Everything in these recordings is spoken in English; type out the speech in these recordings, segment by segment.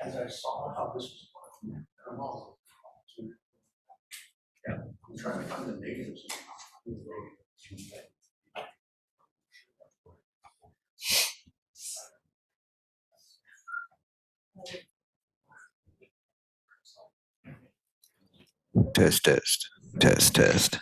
As I saw how this was going, I'm trying to find the negatives. Test, test, test, test.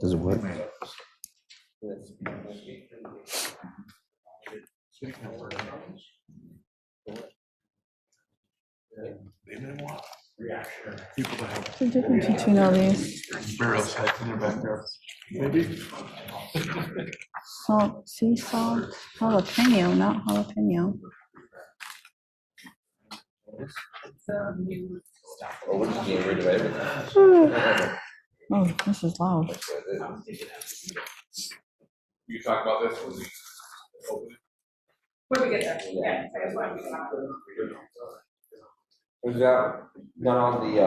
Does it work? What's the difference between all these? Barrels heads in their backyard. Maybe. Salt, sea salt, jalapeno, not jalapeno. Oh, this is loud. You talk about this when we open it. When we get there, yeah. I just wanted to get out. Was that not on the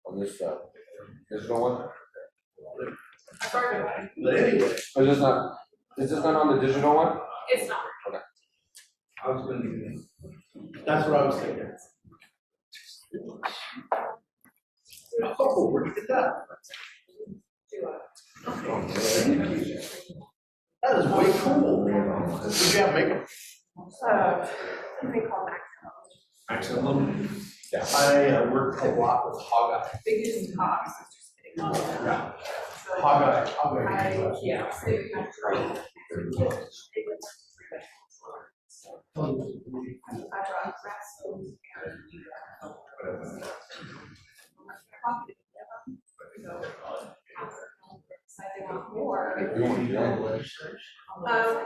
on this digital one? Sorry, But anyway, Is this not on the digital one? it's not. I was gonna do that. That's what I was thinking. Oh, where'd you get that? That is way cool. Did you have makeup? They call Excellent. Yeah. I work a lot with Hog Eye. They use Cox. Yeah. Hog Eye. Yeah.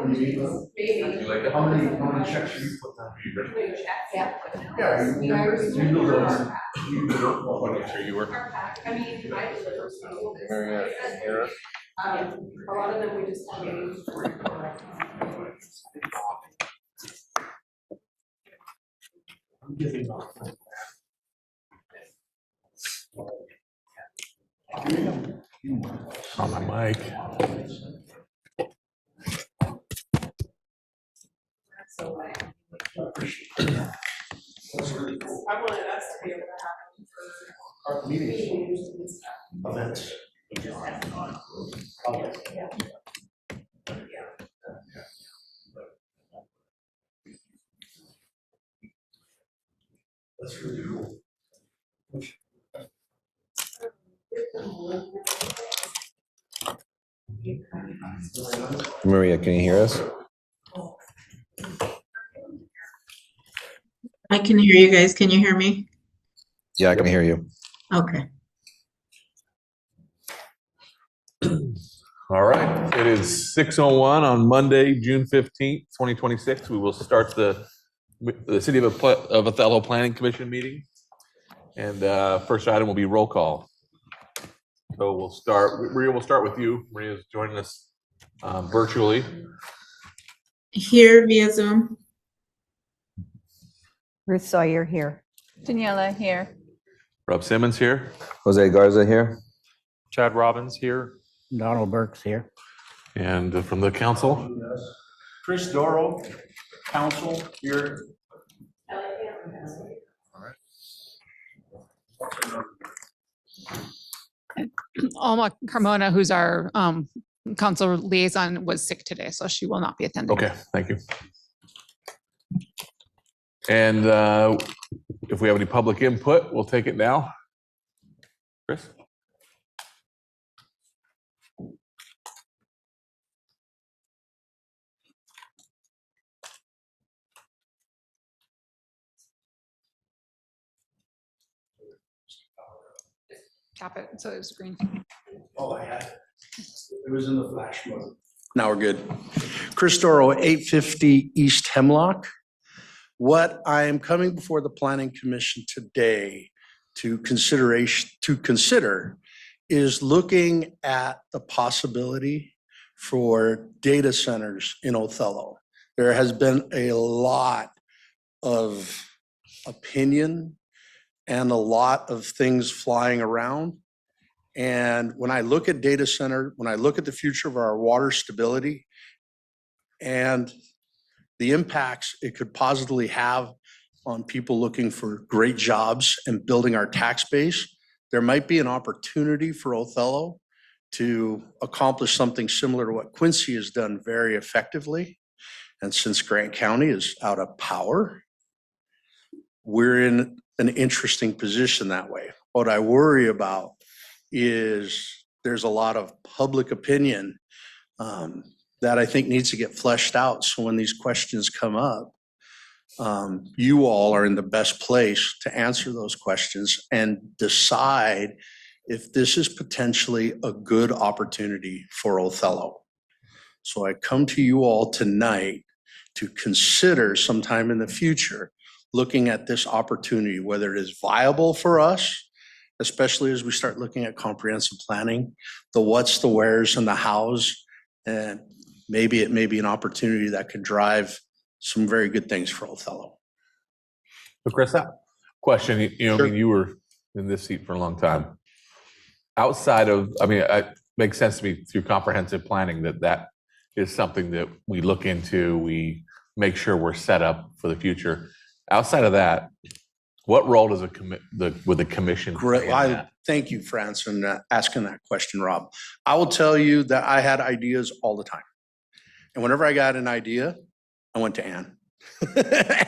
Maybe. How many checks are you putting on? Yeah. Yeah, you know those. Make sure you work. I mean, I deliver. Marietta, Harris. A lot of them we just gave. I'm giving up. On my mic. So like, That's really cool. I wanted us to be able to have. Our meetings, Meetings and stuff. events. It just has gone. Okay. Yeah. That's really cool. Maria, can you hear us? I can hear you guys. Can you hear me? Yeah, I can hear you. Okay. All right, it is 6:01 on Monday, June 15th, 2026. We will start the City of Othello Planning Commission meeting. And first item will be roll call. So we'll start, Maria, we'll start with you. Maria's joining us virtually. Here via Zoom. Ruth Sawyer here. Daniela here. Rob Simmons here. Jose Garza here. Chad Robbins here. Donald Burke's here. And from the council, Chris Doro, council here. Alma Carmona, who's our council liaison, was sick today, so she will not be attending. okay, thank you. And if we have any public input, we'll take it now. Chris? Tap it, so it's green. Oh, I had it. It was in the flash mode. Now we're good. Chris Doro, 850 East Hemlock. What I am coming before the Planning Commission today to consider is looking at the possibility for data centers in Othello. There has been a lot of opinion and a lot of things flying around. And when I look at data center, when I look at the future of our water stability and the impacts it could positively have on people looking for great jobs and building our tax base, there might be an opportunity for Othello to accomplish something similar to what Quincy has done very effectively. And since Grant County is out of power, we're in an interesting position that way. What I worry about is there's a lot of public opinion that I think needs to get fleshed out. So when these questions come up, you all are in the best place to answer those questions and decide if this is potentially a good opportunity for Othello. So I come to you all tonight to consider sometime in the future looking at this opportunity, whether it is viable for us, especially as we start looking at comprehensive planning, the what's, the where's, and the how's, and maybe it may be an opportunity that could drive some very good things for Othello. So Chris, that question, I Sure. mean, you were in this seat for a long time. Outside of, I mean, it makes sense to me through comprehensive planning that is something that we look into, we make sure we're set up for the future. Outside of that, what role does would the commission Great. play in that? Thank you, France, and asking that question, Rob. I will tell you that I had ideas all the time. And whenever I got an idea, I went to Ann.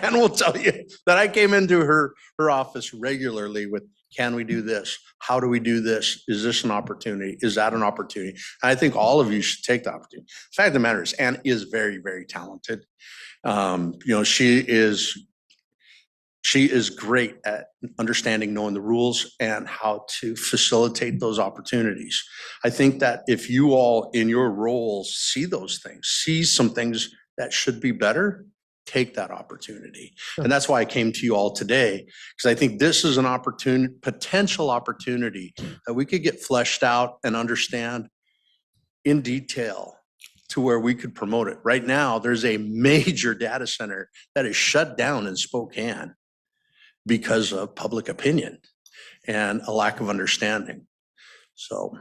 Ann will tell you that I came into her office regularly with, can we do this? How do we do this? Is this an opportunity? Is that an opportunity? And I think all of you should take the opportunity. The fact of the matter is, Ann is very, very talented. She is great at understanding, knowing the rules and how to facilitate those opportunities. I think that if you all in your roles see those things, see some things that should be better, take that opportunity. Sure. And that's why I came to you all today, because I think this is an potential opportunity that we could get fleshed out and understand in detail to where we could promote it. Right now, there's a major data center that is shut down in Spokane because of public opinion and a lack of understanding. So,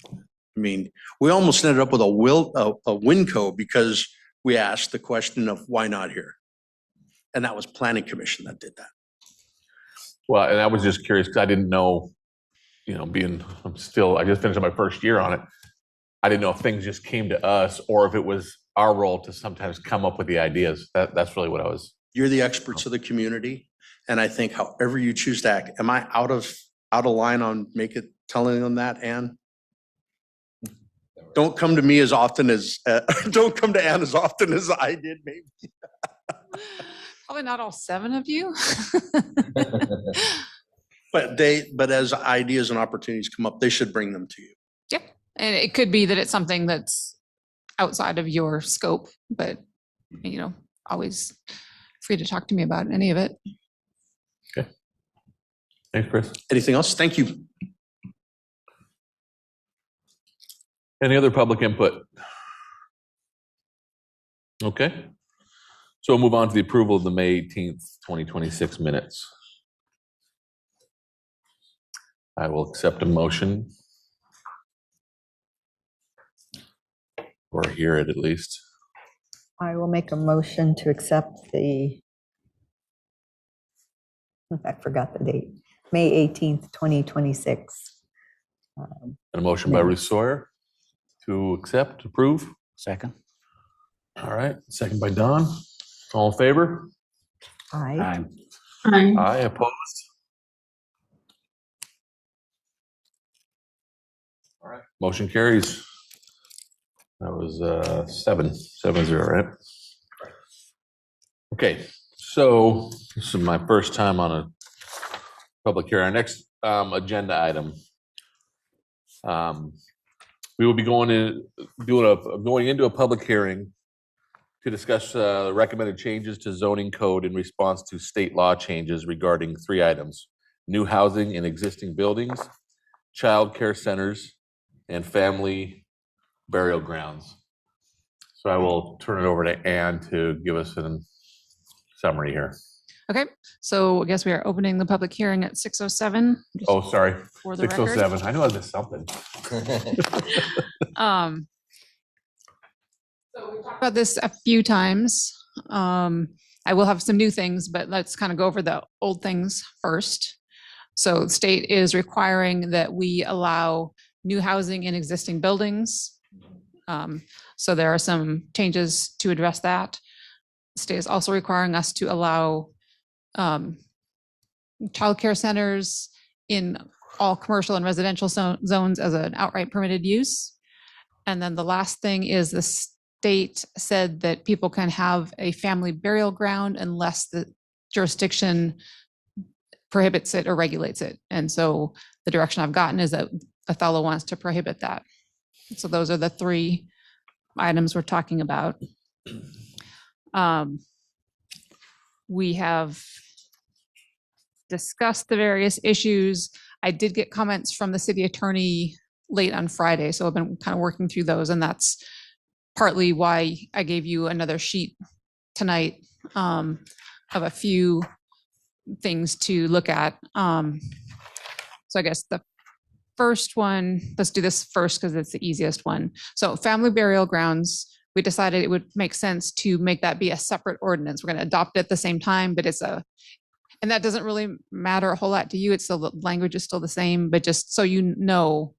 I mean, we almost ended up with a WinCo because we asked the question of why not here? And that was Planning Commission that did that. Well, and I was just curious because I didn't know, I just finished my first year on it. I didn't know if things just came to us or if it was our role to sometimes come up with the ideas. That's really what I was. You're the experts of the community. And I think however you choose to act, am I out of line on telling them that, Ann? Don't come to me as often as, don't come to Ann as often as I did, maybe. Probably not all 7 of you. But as ideas and opportunities come up, they should bring them to you. Yeah. And it could be that it's something that's outside of your scope, but, always free to talk to me about any of it. Okay. Thanks, Chris. Anything else? Thank you. Any other public input? Okay. So we'll move on to the approval of the May 18th, 2026 minutes. I will accept a motion. Or hear it at least. I will make a motion to accept I forgot the date, May 18th, 2026. And a motion by Ruth Sawyer to accept, approve. Second. All right, second by Don. All in favor? Aye. Aye, opposed? All right, motion carries. That was 7-0, right? Okay, so this is my first time on a public hearing. Our next agenda item We will be going into a public hearing to discuss recommended changes to zoning code in response to state law changes regarding 3 items: new housing in existing buildings, child care centers, and family burial grounds. So I will turn it over to Ann to give us a summary here. Okay, so I guess we are opening the public hearing at 6:07. just Oh, sorry, For the record. 6:07. I know I missed something. So we talked about this a few times. I will have some new things, but let's kind of go over the old things first. So the state is requiring that we allow new housing in existing buildings. So there are some changes to address that. The state is also requiring us to allow childcare centers in all commercial and residential zones as an outright permitted use. And then the last thing is the state said that people can have a family burial ground unless the jurisdiction prohibits it or regulates it. And so the direction I've gotten is that Othello wants to prohibit that. So those are the 3 items we're talking about. We have discussed the various issues. I did get comments from the city attorney late on Friday, so I've been kind of working through those, and that's partly why I gave you another sheet tonight of a few things to look at. So I guess the first one, let's do this first because it's the easiest one. So family burial grounds, we decided it would make sense to make that be a separate ordinance. We're going to adopt it at the same time, but and that doesn't really matter a whole lot to you. It's still, the language is still the same, but just so you know,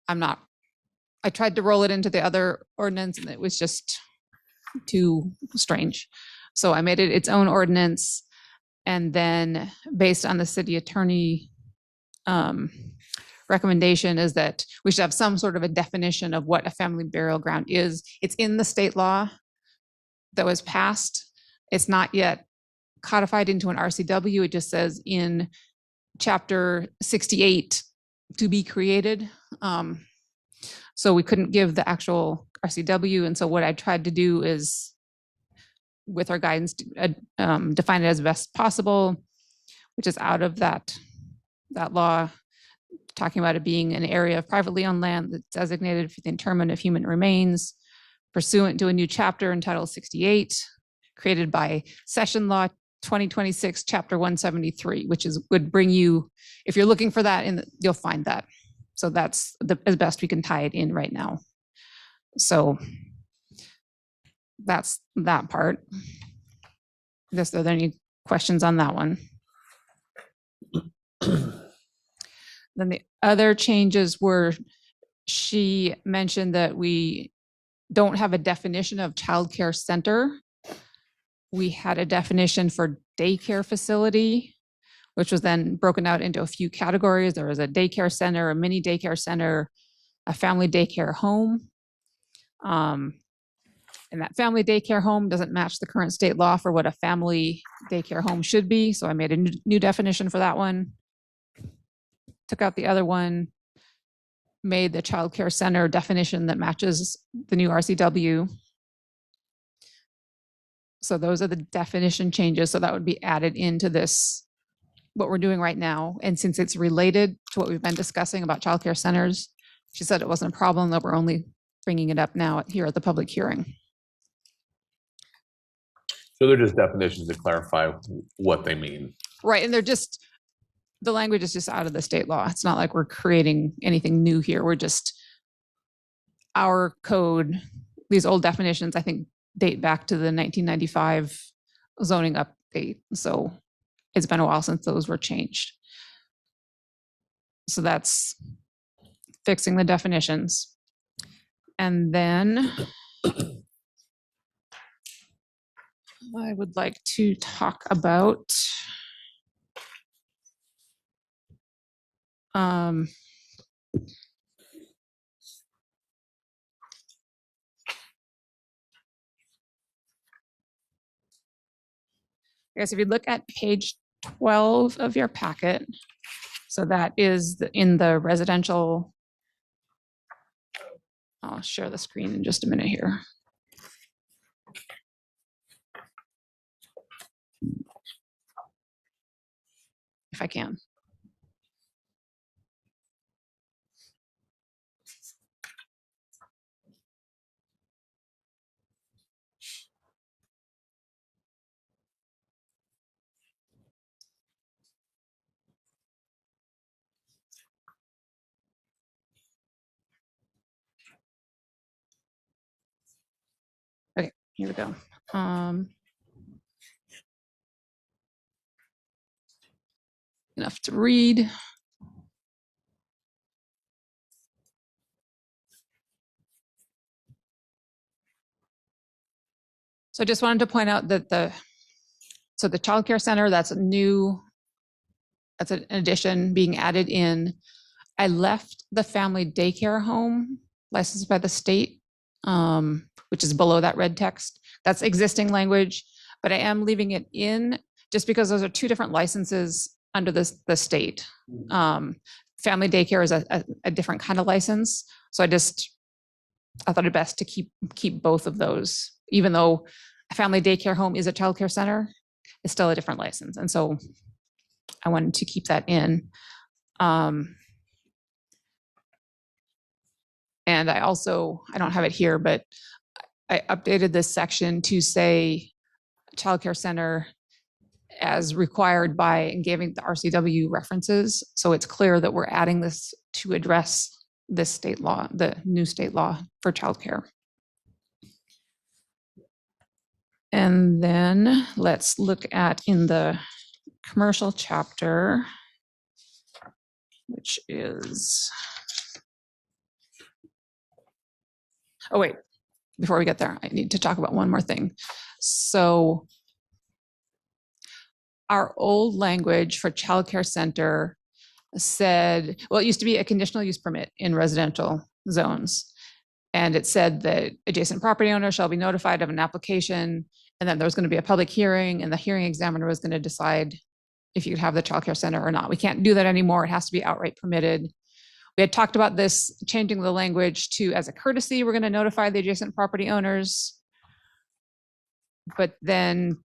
I tried to roll it into the other ordinance and it was just too strange. So I made it its own ordinance. And then based on the city attorney recommendation is that we should have some sort of a definition of what a family burial ground is. It's in the state law that was passed. It's not yet codified into an RCW. It just says in chapter 68 to be created. So we couldn't give the actual RCW. And so what I tried to do is, with our guidance, define it as best possible, which is out of that law, talking about it being an area of privately owned land that's designated for the interment of human remains pursuant to a new chapter in Title 68, created by Session Law 2026, Chapter 173, which would bring you, if you're looking for that, you'll find that. So that's as best we can tie it in right now. So that's that part. I guess are there any questions on that one? Then the other changes were, she mentioned that we don't have a definition of childcare center. We had a definition for daycare facility, which was then broken out into a few categories. There was a daycare center, a mini daycare center, a family daycare home. And that family daycare home doesn't match the current state law for what a family daycare home should be. So I made a new definition for that one. Took out the other one, made the child care center definition that matches the new RCW. So those are the definition changes. So that would be added into this, what we're doing right now. And since it's related to what we've been discussing about child care centers, she said it wasn't a problem, that we're only bringing it up now here at the public hearing. So they're just definitions to clarify what they mean. Right, and they're just, the language is just out of the state law. It's not like we're creating anything new here. We're just, our code, these old definitions, I think, date back to the 1995 zoning update. So it's been a while since those were changed. So that's fixing the definitions. And then I would like to talk about I guess if you look at page 12 of your packet, so that is in the residential I'll share the screen in just a minute here. If I can. Okay, here we go. Enough to read. So I just wanted to point out that the childcare center, that's an addition being added in. I left the family daycare home licensed by the state, which is below that red text. That's existing language, but I am leaving it in just because those are two different licenses under the state. Family daycare is a different kind of license. So I thought it best to keep both of those, even though a family daycare home is a childcare center, it's still a different license. And so I wanted to keep that in. And I don't have it here, but I updated this section to say childcare center as required by and giving the RCW references. So it's clear that we're adding this to address this state law, the new state law for childcare. And then let's look at in the commercial chapter, which is, oh wait, before we get there, I need to talk about one more thing. So our old language for childcare center said, well, it used to be a conditional use permit in residential zones. And it said that adjacent property owner shall be notified of an application, and then there was going to be a public hearing, and the hearing examiner was going to decide if you could have the childcare center or not. We can't do that anymore. It has to be outright permitted. We had talked about this, changing the language to, as a courtesy, we're going to notify the adjacent property owners. But then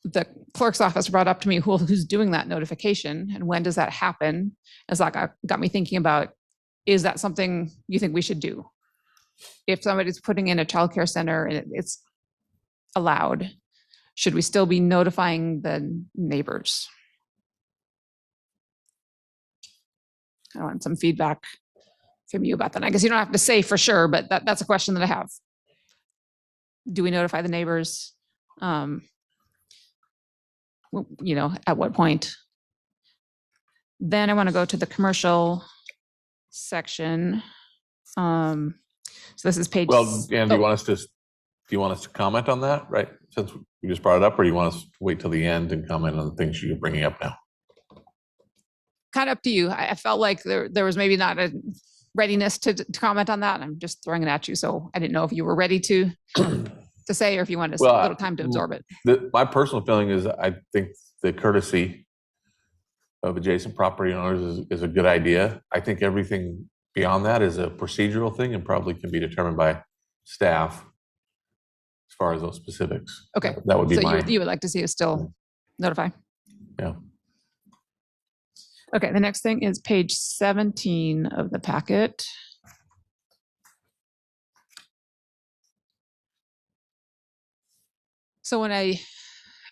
the clerk's office brought up to me, who's doing that notification and when does that happen? As that got me thinking about, is that something you think we should do? If somebody's putting in a childcare center and it's allowed, should we still be notifying the neighbors? I want some feedback from you about that. I guess you don't have to say for sure, but that's a question that I have. Do we notify the neighbors? You know, at what point? Then I want to go to the commercial section. So this is page. Well, and do you want us to comment on that, right? Since we just brought it up, or do you want us to wait till the end and comment on the things you're bringing up now? Kind of up to you. I felt like there was maybe not a readiness to comment on that. I'm just throwing it at you. So I didn't know if you were ready to say, or if you wanted a little time to absorb it. My personal feeling is I think the courtesy of adjacent property owners is a good idea. I think everything beyond that is a procedural thing and probably can be determined by staff as far as those specifics. Okay. That would be so mine. you would like to see us still notify? Yeah. Okay, the next thing is page 17 of the packet. So when I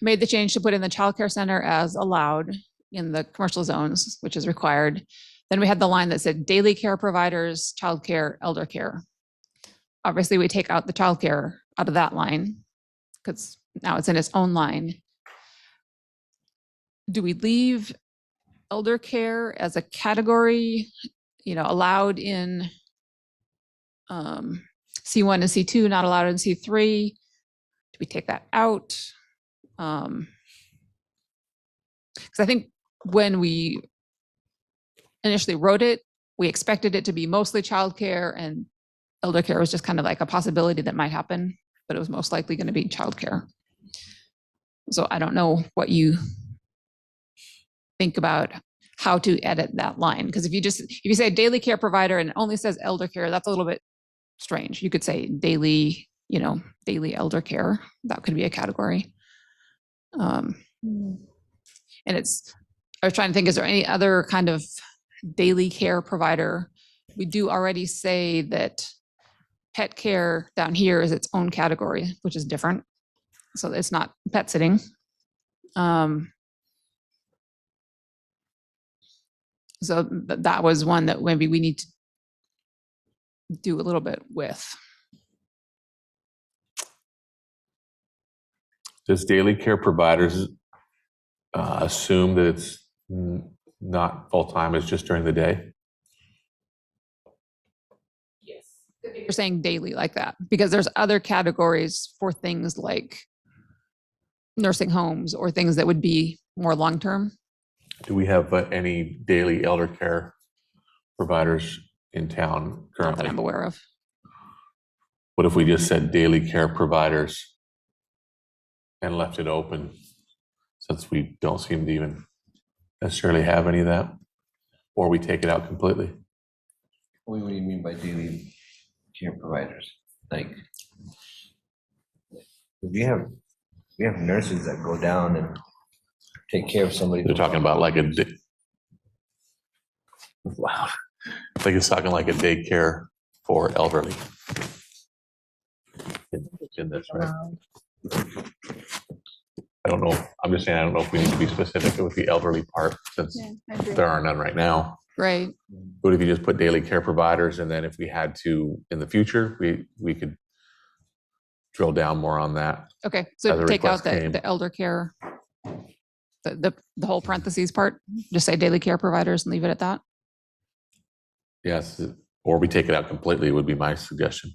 made the change to put in the childcare center as allowed in the commercial zones, which is required, then we had the line that said daily care providers, childcare, elder care. Obviously, we take out the childcare out of that line because now it's in its own line. Do we leave elder care as a category, allowed in C1 and C2, not allowed in C3? Do we take that out? Because I think when we initially wrote it, we expected it to be mostly childcare, and elder care was just kind of like a possibility that might happen, but it was most likely going to be childcare. So I don't know what you think about how to edit that line, because if you say daily care provider and it only says elder care, that's a little bit strange. You could say daily, daily elder care. That could be a category. And I was trying to think, is there any other kind of daily care provider? We do already say that pet care down here is its own category, which is different. So it's not pet sitting. So that was one that maybe we need to do a little bit with. Does daily care providers assume that it's not full-time, it's just during the day? Yes. You're saying daily like that, because there's other categories for things like nursing homes or things that would be more long-term. Do we have any daily elder care providers in town Not currently? that I'm aware of. What if we just said daily care providers and left it open, since we don't seem to even necessarily have any of that? Or we take it out completely? What do you mean by daily care providers? Like, we have nurses that go down and take care of somebody. They're talking about like wow. I think it's talking like a daycare for elderly. In this, right? I don't know. I'm just saying, I don't know if we need to be specific with the elderly part, since there are none right now. Right. But if you just put daily care providers, and then if we had to in the future, we could drill down more on that. Okay. As So a take out request came. the elder care, the whole parentheses part, just say daily care providers and leave it at that. Yes, or we take it out completely would be my suggestion.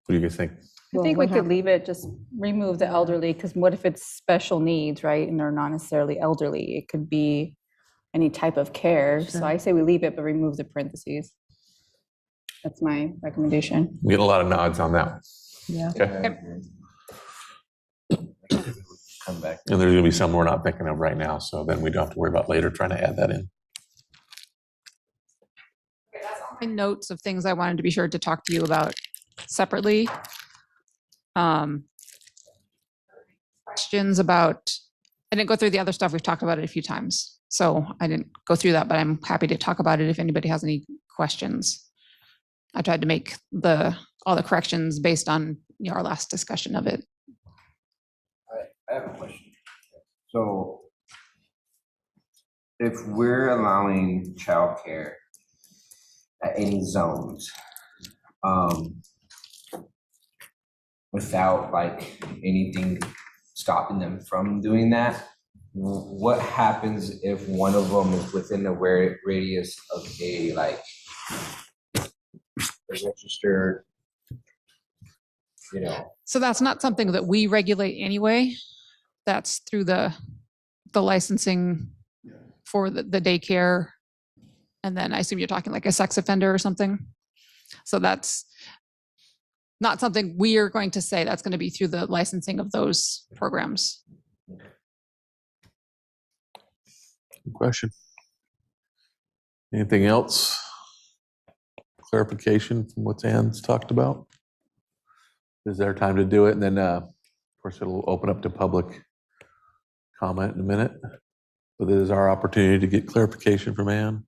What do you guys think? I think we could leave it, just remove the elderly, because what if it's special needs, right? And they're not necessarily elderly. It could be any type of care. So I say we leave it, but remove the parentheses. That's my recommendation. We get a lot of nods on that. Yeah. Okay. Come back. And there's gonna be some we're not thinking of right now, so then we don't have to worry about later trying to add that in. My notes of things I wanted to be sure to talk to you about separately. Questions about, I didn't go through the other stuff. We've talked about it a few times, so I didn't go through that, but I'm happy to talk about it if anybody has any questions. I tried to make all the corrections based on our last discussion of it. I have a question. So if we're allowing childcare at any zones, without like anything stopping them from doing that, what happens if one of them is within the radius of a registered, So that's not something that we regulate anyway. That's through the licensing for the daycare. And then I assume you're talking like a sex offender or something. So that's not something we are going to say. That's going to be through the licensing of those programs. Good question. Anything else? Clarification from what Ann's talked about? Is there time to do it? And then, of course, it'll open up to public comment in a minute. But this is our opportunity to get clarification from Ann.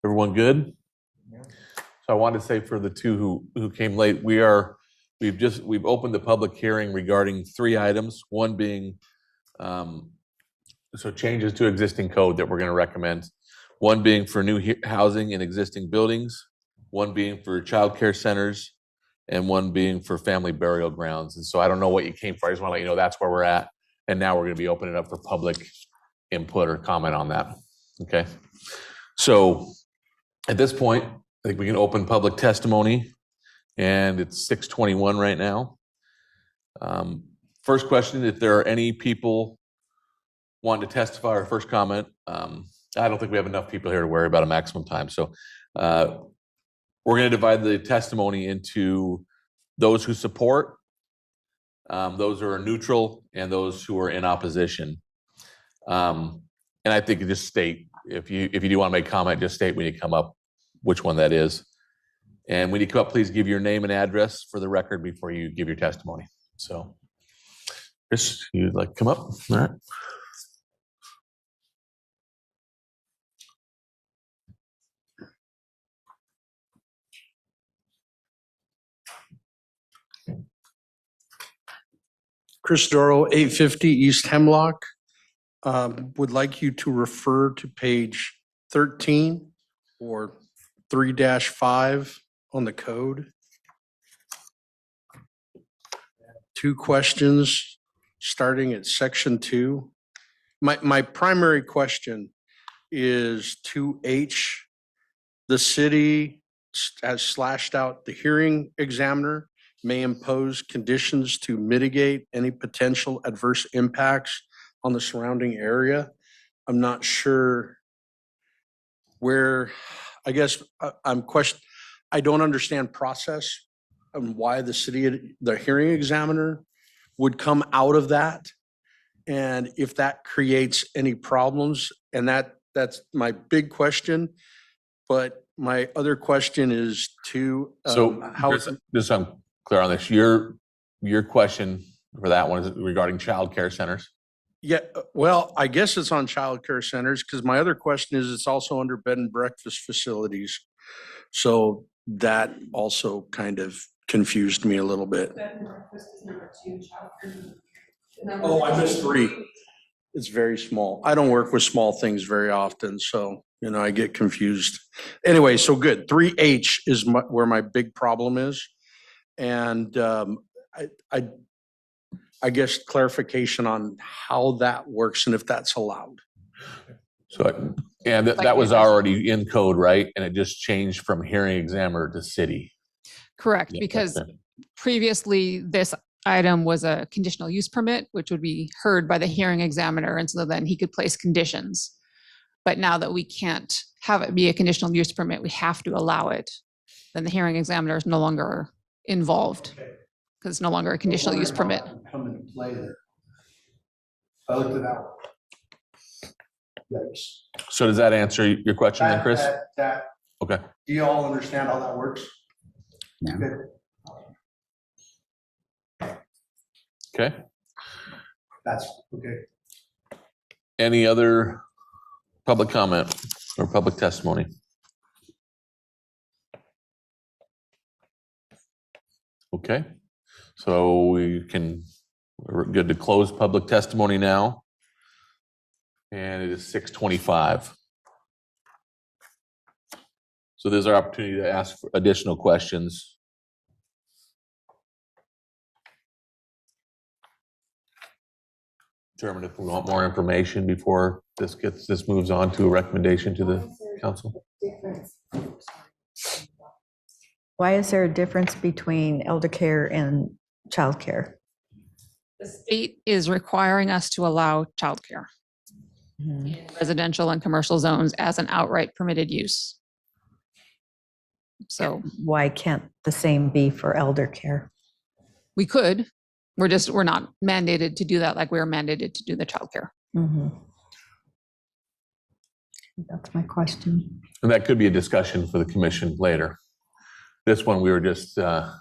Everyone good? So I wanted to say for the two who came late, we've opened the public hearing regarding 3 items. One being changes to existing code that we're going to recommend. One being for new housing in existing buildings. One being for childcare centers, and one being for family burial grounds. And so I don't know what you came for. I just want to let you know that's where we're at. And now we're going to be opening it up for public input or comment on that. Okay. So at this point, I think we can open public testimony, and it's 6:21 right now. First question, if there are any people wanting to testify or first comment, I don't think we have enough people here to worry about a maximum time. So we're going to divide the testimony into those who support, those who are neutral, and those who are in opposition. And I think you just state, if you do want to make comment, just state when you come up which one that is. And when you come up, please give your name and address for the record before you give your testimony. So, Chris, you'd like to come up? All right. Chris Doro, 850 East Hemlock. Would like you to refer to page 13 or 3-5 on the code. Two questions starting at section 2. My primary question is 2H. The city has slashed out the hearing examiner may impose conditions to mitigate any potential adverse impacts on the surrounding area. I'm not sure where, I guess I don't understand process and why the hearing examiner would come out of that. And if that creates any problems, and that's my big question. But my other question is So just so I'm clear on this, your question for that one is regarding childcare centers. Yeah, well, I guess it's on childcare centers because my other question is it's also under bed and breakfast facilities. So that also kind of confused me a little bit. Bed and breakfast is number 2, childcare. Oh, I missed 3. It's very small. I don't work with small things very often, so I get confused. Anyway, so good. 3H is where my big problem is, and I guess clarification on how that works and if that's allowed. So, and that was already in code, right? And it just changed from hearing examiner to city. Correct, Yeah, because okay. previously this item was a conditional use permit, which would be heard by the hearing examiner, and so then he could place conditions. But now that we can't have it be a conditional use permit, we have to allow it, then the hearing examiner is no longer involved because it's no longer a conditional use permit. Come into play there. I looked it out. Yikes. So does that answer your question then, Chris? Okay. Do you all understand how that works? Yeah. Okay. That's okay. Any other public comment or public testimony? Okay. So we're good to close public testimony now. And it is 6:25. So there's our opportunity to ask for additional questions. Determine if we want more information before this moves on to a recommendation to the council. Why is there a difference between elder care and childcare? The state is requiring us to allow childcare in residential and commercial zones as an outright permitted use. So Why can't the same be for elder care? we could, we're not mandated to do that like we're mandated to do the childcare. That's my question. And that could be a discussion for the commission later. This one, we were just, we're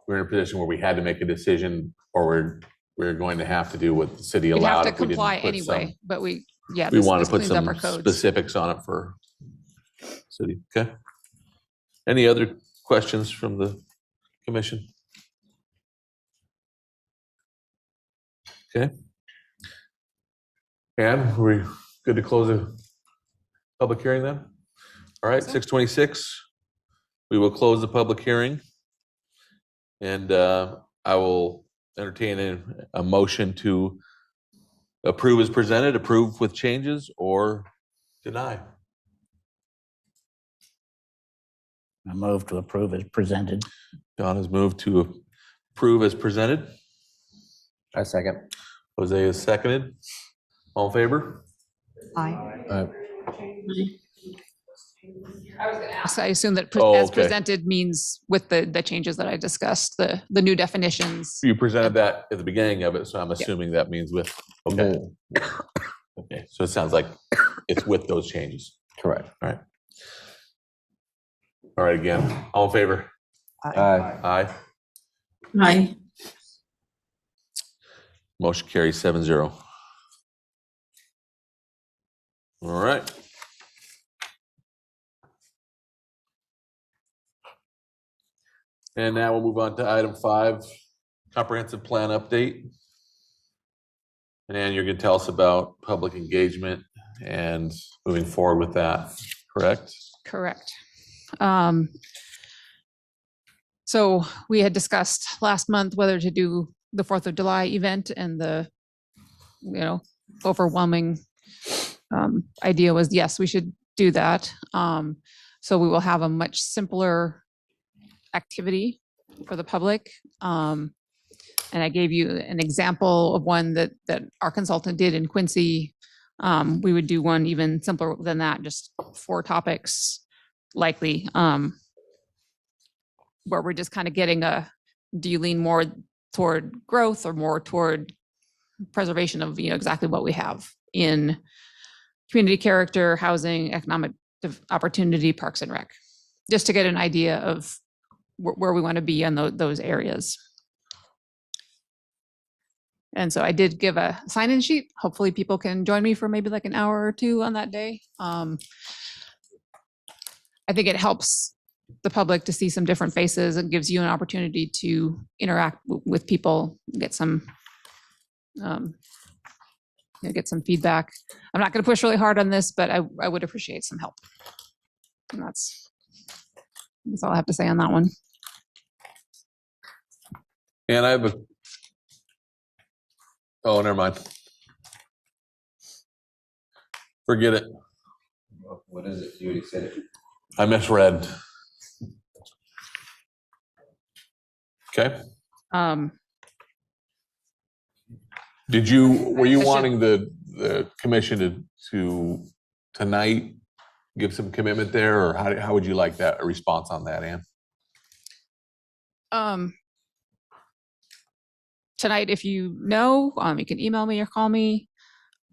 in a position where we had to make a decision, or we're going to have to do what the city We'd allowed. have to if we didn't comply put anyway, but we We want this to put cleans up some our codes. specifics on it for city. Okay. Any other questions from the commission? Okay. And we good to close the public hearing then? All right, 6:26. We will close the public hearing. And I will entertain a motion to approve as presented, approve with changes, or deny. I move to approve as presented. Don has moved to approve as presented. I second. Jose is seconded. All in favor? Aye. I was going to ask, I assume that Oh, as okay. presented means with the changes that I discussed, the new definitions. You presented that at the beginning of it, so I'm assuming that means with, okay. Okay, so it sounds like it's with those changes. Correct. All right. All right, again, all in favor? Aye. Aye. Aye. Motion carries 7-0. All right. And now we'll move on to item 5, comprehensive plan update. And Ann, you're going to tell us about public engagement and moving forward with that, correct? Correct. So we had discussed last month whether to do the 4th of July event, and the, overwhelming idea was, yes, we should do that. So we will have a much simpler activity for the public. And I gave you an example of one that our consultant did in Quincy. We would do one even simpler than that, just 4 topics likely, where we're just kind of getting do you lean more toward growth or more toward preservation of, exactly what we have in community character, housing, economic opportunity, parks and rec, just to get an idea of where we want to be in those areas. And so I did give a sign-in sheet. Hopefully people can join me for maybe like an hour or 2 on that day. I think it helps the public to see some different faces and gives you an opportunity to interact with people, get some feedback. I'm not going to push really hard on this, but I would appreciate some help. And that's all I have to say on that one. And I have oh, never mind. Forget it. What is it? You already said it. I misread. Okay. Were you wanting the commission to tonight give some commitment there, or how would you like that, a response on that, Ann? Tonight, if you know, you can email me or call me.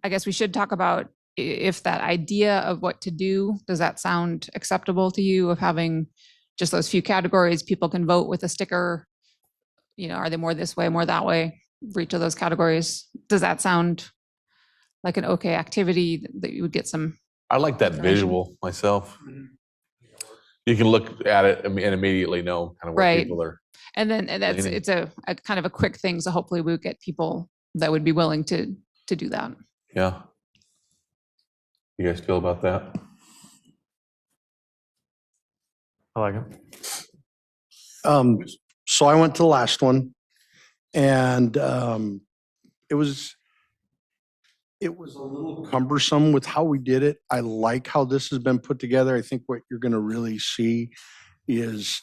I guess we should talk about if that idea of what to do, does that sound acceptable to you, of having just those few categories, people can vote with a sticker, are they more this way, more that way, for each of those categories? Does that sound like an okay activity that you would get some? I like that visual myself. You can look at it and immediately know kind of where Right. people are. And it's a kind of a quick thing. So hopefully we'll get people that would be willing to do that. Yeah. You guys feel about that? I like it. So I went to the last one, and it was a little cumbersome with how we did it. I like how this has been put together. I think what you're going to really see is,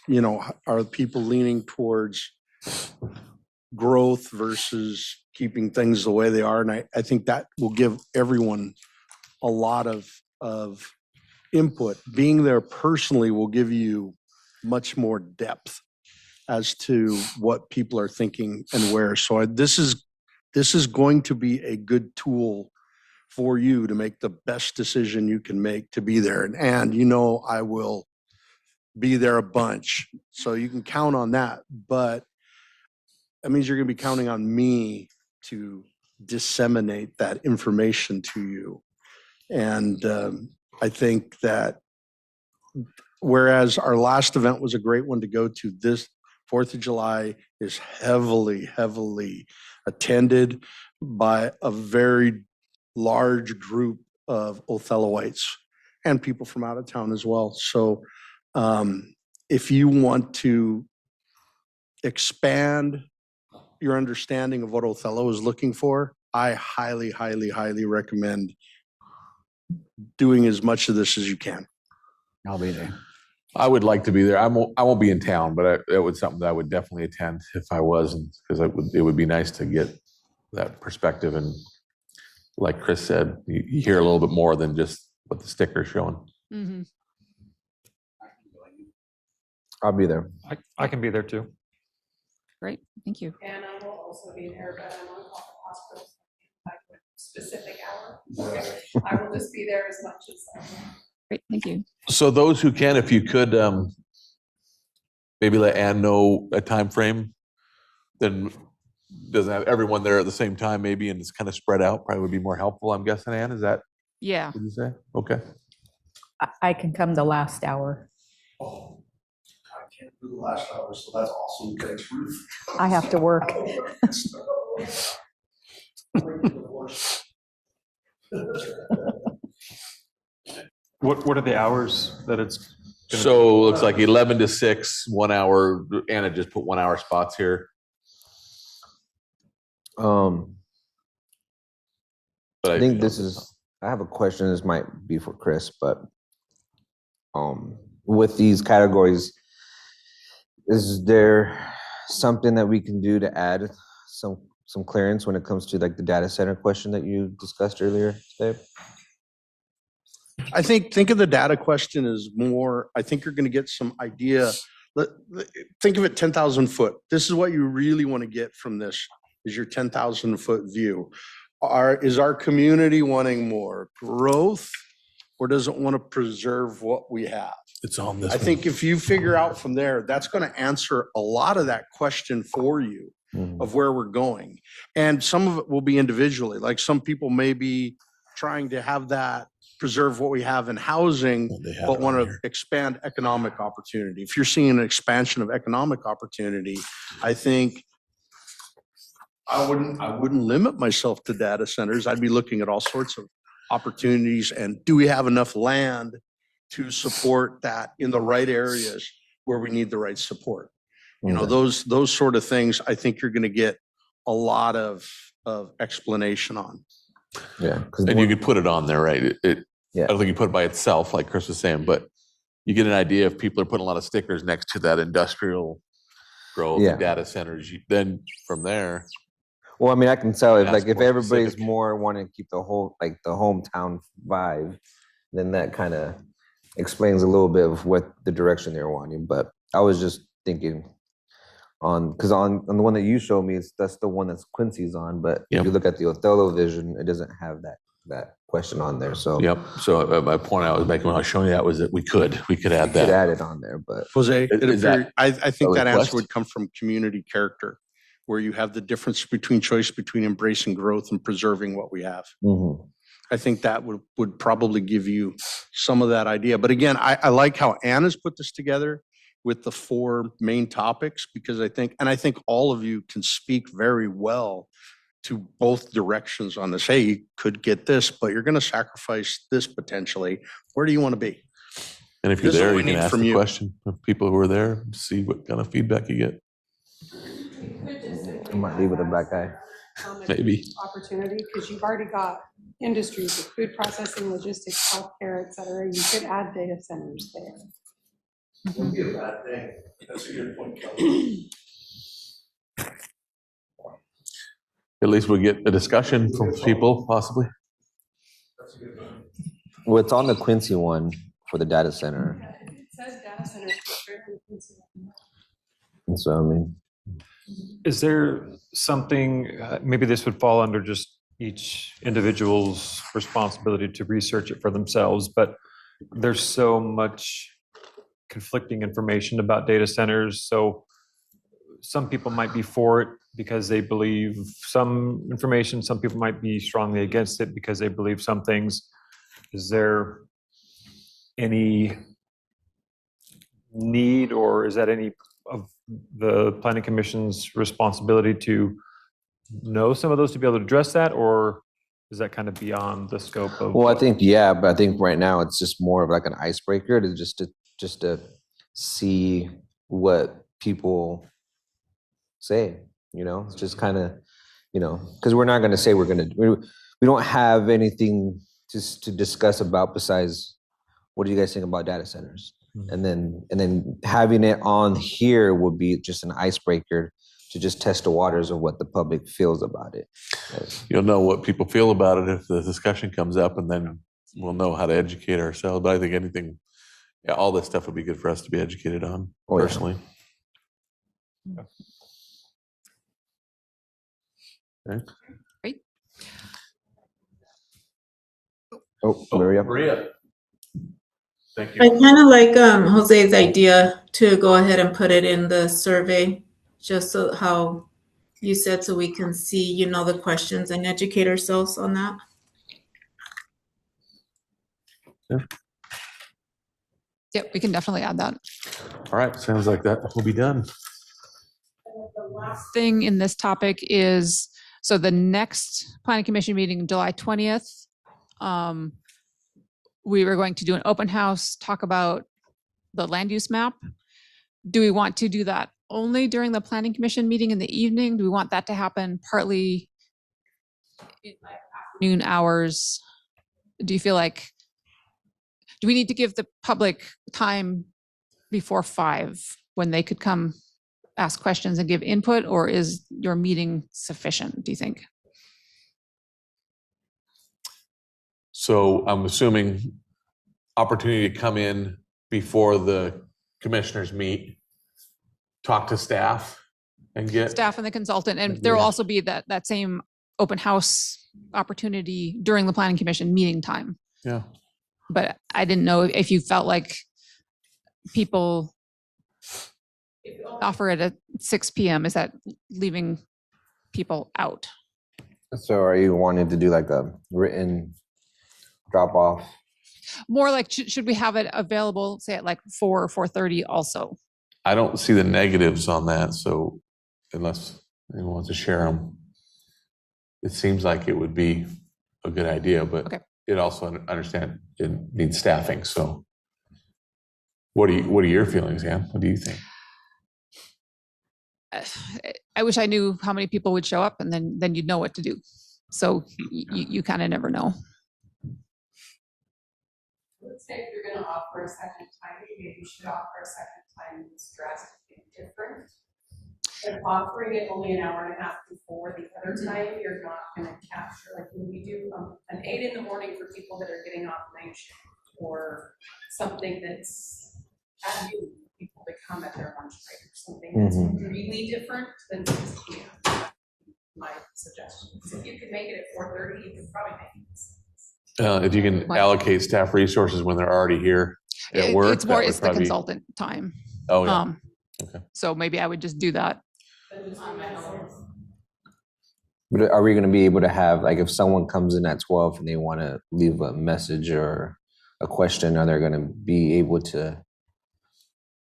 are people leaning towards growth versus keeping things the way they are? And I think that will give everyone a lot of input. Being there personally will give you much more depth as to what people are thinking and where. So this is going to be a good tool for you to make the best decision you can make to be there. And I will be there a bunch, so you can count on that. But that means you're going to be counting on me to disseminate that information to you. And I think that whereas our last event was a great one to go to, this 4th of July is heavily, heavily attended by a very large group of Othelloites and people from out of town as well. So if you want to expand your understanding of what Othello is looking for, I highly, highly, highly recommend doing as much of this as you can. I'll be there. I would like to be there. I won't be in town, but it was something that I would definitely attend if I wasn't, because it would be nice to get that perspective. And like Chris said, you hear a little bit more than just what the sticker's showing. Mm-hmm. I'll be there. I can be there too. Great, thank you. And I will also be there, but I'm on call for hospital, like with specific hour. I will just be there as much as I can. Great, thank you. So those who can, if you could, maybe let Ann know a time frame, then doesn't have everyone there at the same time maybe, and it's kind of spread out, probably would be more helpful, I'm guessing, Ann, is that Yeah, what you say? Okay. I can come the last hour. Oh, I can't do the last hour, so that's awesome. Thanks, Ruth. I have to work. What are the hours that it's? gonna So it looks like 11 to 6, 1 hour. Anna just put 1 hour spots here. But I think this is, I have a question, this might be for Chris, but with these categories, is there something that we can do to add some clearance when it comes to like the data center question that you discussed earlier today? I think of the data question as more, I think you're going to get some idea. Think of it 10,000 foot. This is what you really want to get from this, is your 10,000 foot view. Is our community wanting more growth, or does it want to preserve what we have? it's on this I think if you figure out from there, that's going to answer a lot of that question for you of where we're going. And some of it will be individually, like some people may be trying to have that preserve what we have in housing, but want to expand economic opportunity. If you're seeing an expansion of economic opportunity, I think I wouldn't limit myself to data centers. I'd be looking at all sorts of opportunities, and do we have enough land to support that in the right areas where we need the right support? You know, those sort of things, I think you're going to get a lot of explanation on. Yeah. And you could put it on there, right? Yeah. I don't think you put it by itself, like Chris was saying, but you get an idea if people are putting a lot of stickers next to that industrial growth Yeah. and data centers, then from there. Well, I mean, I can tell if Ask like if more everybody's specific. more wanting to keep the whole like the hometown vibe, then that kind of explains a little bit of what the direction they're wanting. But I was just thinking because on the one that you showed me, that's the one that's Quincy's on. But Yep. if you look at the Othello vision, it doesn't have that question on there. So Yep. So my point I was making when I was showing you that was that we could add you could that. add it on there. But Jose, Is that I think a that answer request? would come from community character, where you have the difference between choice between embracing growth and preserving what we have. I think that would probably give you some of that idea. But again, I like how Anna's put this together with the 4 main topics, because I think all of you can speak very well to both directions on this. Hey, you could get this, but you're going to sacrifice this potentially. Where do you want to be? And if you're This is there, what you we can need ask from the you. question of people who are there, see what kind of feedback you get. I might leave with a black eye. Maybe. Opportunity, because you've already got industries of food processing, logistics, healthcare, et cetera. You could add data centers there. Wouldn't be a bad thing. That's a good point, Kelly. At least we get a discussion from people, possibly. Well, it's on the Quincy one for the data center. It says data centers. And so, I mean, Is there something, maybe this would fall under just each individual's responsibility to research it for themselves, but there's so much conflicting information about data centers. So some people might be for it because they believe some information. Some people might be strongly against it because they believe some things. Is there any need, or is that any of the planning commission's responsibility to know some of those to be able to address that, or is that kind of beyond the scope of? well, I think, yeah, but I think right now it's just more of like an icebreaker to just to see what people say, you know, it's just kind of, you know, because we're not going to say we don't have anything to discuss about besides what do you guys think about data centers? And then having it on here would be just an icebreaker to just test the waters of what the public feels about it. You'll know what people feel about it if the discussion comes up, and then we'll know how to educate ourselves. But I think anything, yeah, all this stuff would be good for us to be educated on, personally. Okay. Great. Oh, Oh, Maria. Maria. Thank I you. kind of like Jose's idea to go ahead and put it in the survey, just so how you said, so we can see, you know, the questions and educate ourselves on that. Yep, we can definitely add that. All right, sounds like that will be done. The last thing in this topic is, so the next planning commission meeting, July 20th, we were going to do an open house, talk about the land use map. Do we want to do that only during the planning commission meeting in the evening? Do we want that to happen partly in like afternoon hours? Do you feel like, do we need to give the public time before 5 when they could come ask questions and give input, or is your meeting sufficient, do you think? So I'm assuming opportunity to come in before the commissioners meet, talk to staff and get. Staff and the consultant, and there will also be that same open house opportunity during the planning commission meeting time. Yeah. But I didn't know if you felt like people offer it at 6 p.m., is that leaving people out? So are you wanting to do like a written drop off? More like, should we have it available, say at like 4 or 4:30 also? I don't see the negatives on that, so unless anyone wants to share them, it seems like it would be a good idea, but Okay. it also understand it needs staffing. So what are your feelings, Ann? What do you think? I wish I knew how many people would show up, and then you'd know what to do. So you kind of never know. Let's say if you're gonna offer a second time, maybe you should offer a second time that's drastically different. If offering it only an hour and a half before the other time, you're not gonna capture, like when we do an 8 in the morning for people that are getting off night shift, or something that's at noon, people that come at their lunch break, or something that's really different than 6 p.m. My suggestion. So if you could make it at 4:30, you could probably make it. If you can allocate staff resources when they're already here at work, It's more, that would it's the probably- consultant time. Oh, yeah. Okay. So maybe I would just do that. But are we going to be able to have, like, if someone comes in at 12 and they want to leave a message or a question, are they going to be able to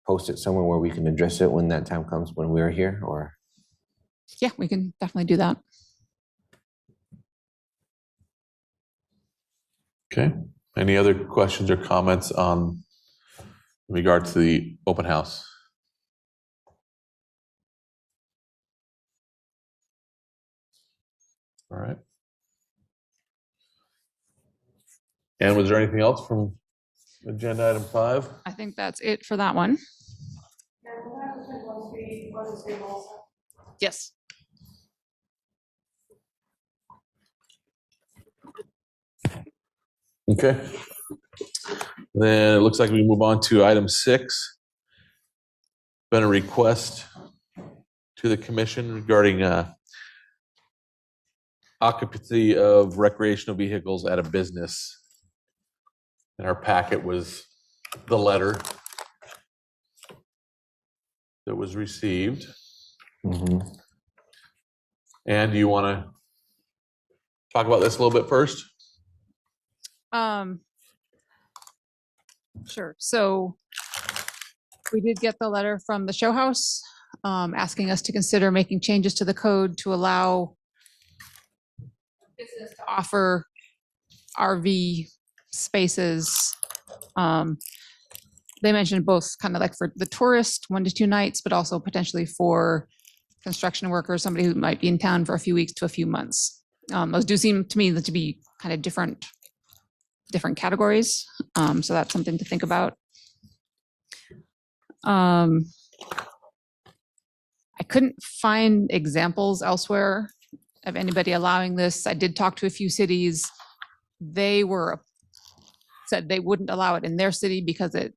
post it somewhere where we can address it when that time comes when we're here? Or Yeah, we can definitely do that. Okay. Any other questions or comments on in regard to the open house? All right. And was there anything else from agenda item 5? I think that's it for that one. And we'll have to put one stream also. Yes. Okay. Then it looks like we move on to item 6. Been a request to the commission regarding occupancy of recreational vehicles at a business. In our packet was the letter that was received. And do you want to talk about this a little bit first? Sure. So we did get the letter from the show house asking us to consider making changes to the code to allow business to offer RV spaces. They mentioned both kind of like for the tourist 1 to 2 nights, but also potentially for construction workers, somebody who might be in town for a few weeks to a few months. Those do seem to me to be kind of different categories. So that's something to think about. I couldn't find examples elsewhere of anybody allowing this. I did talk to a few cities. They said they wouldn't allow it in their city because it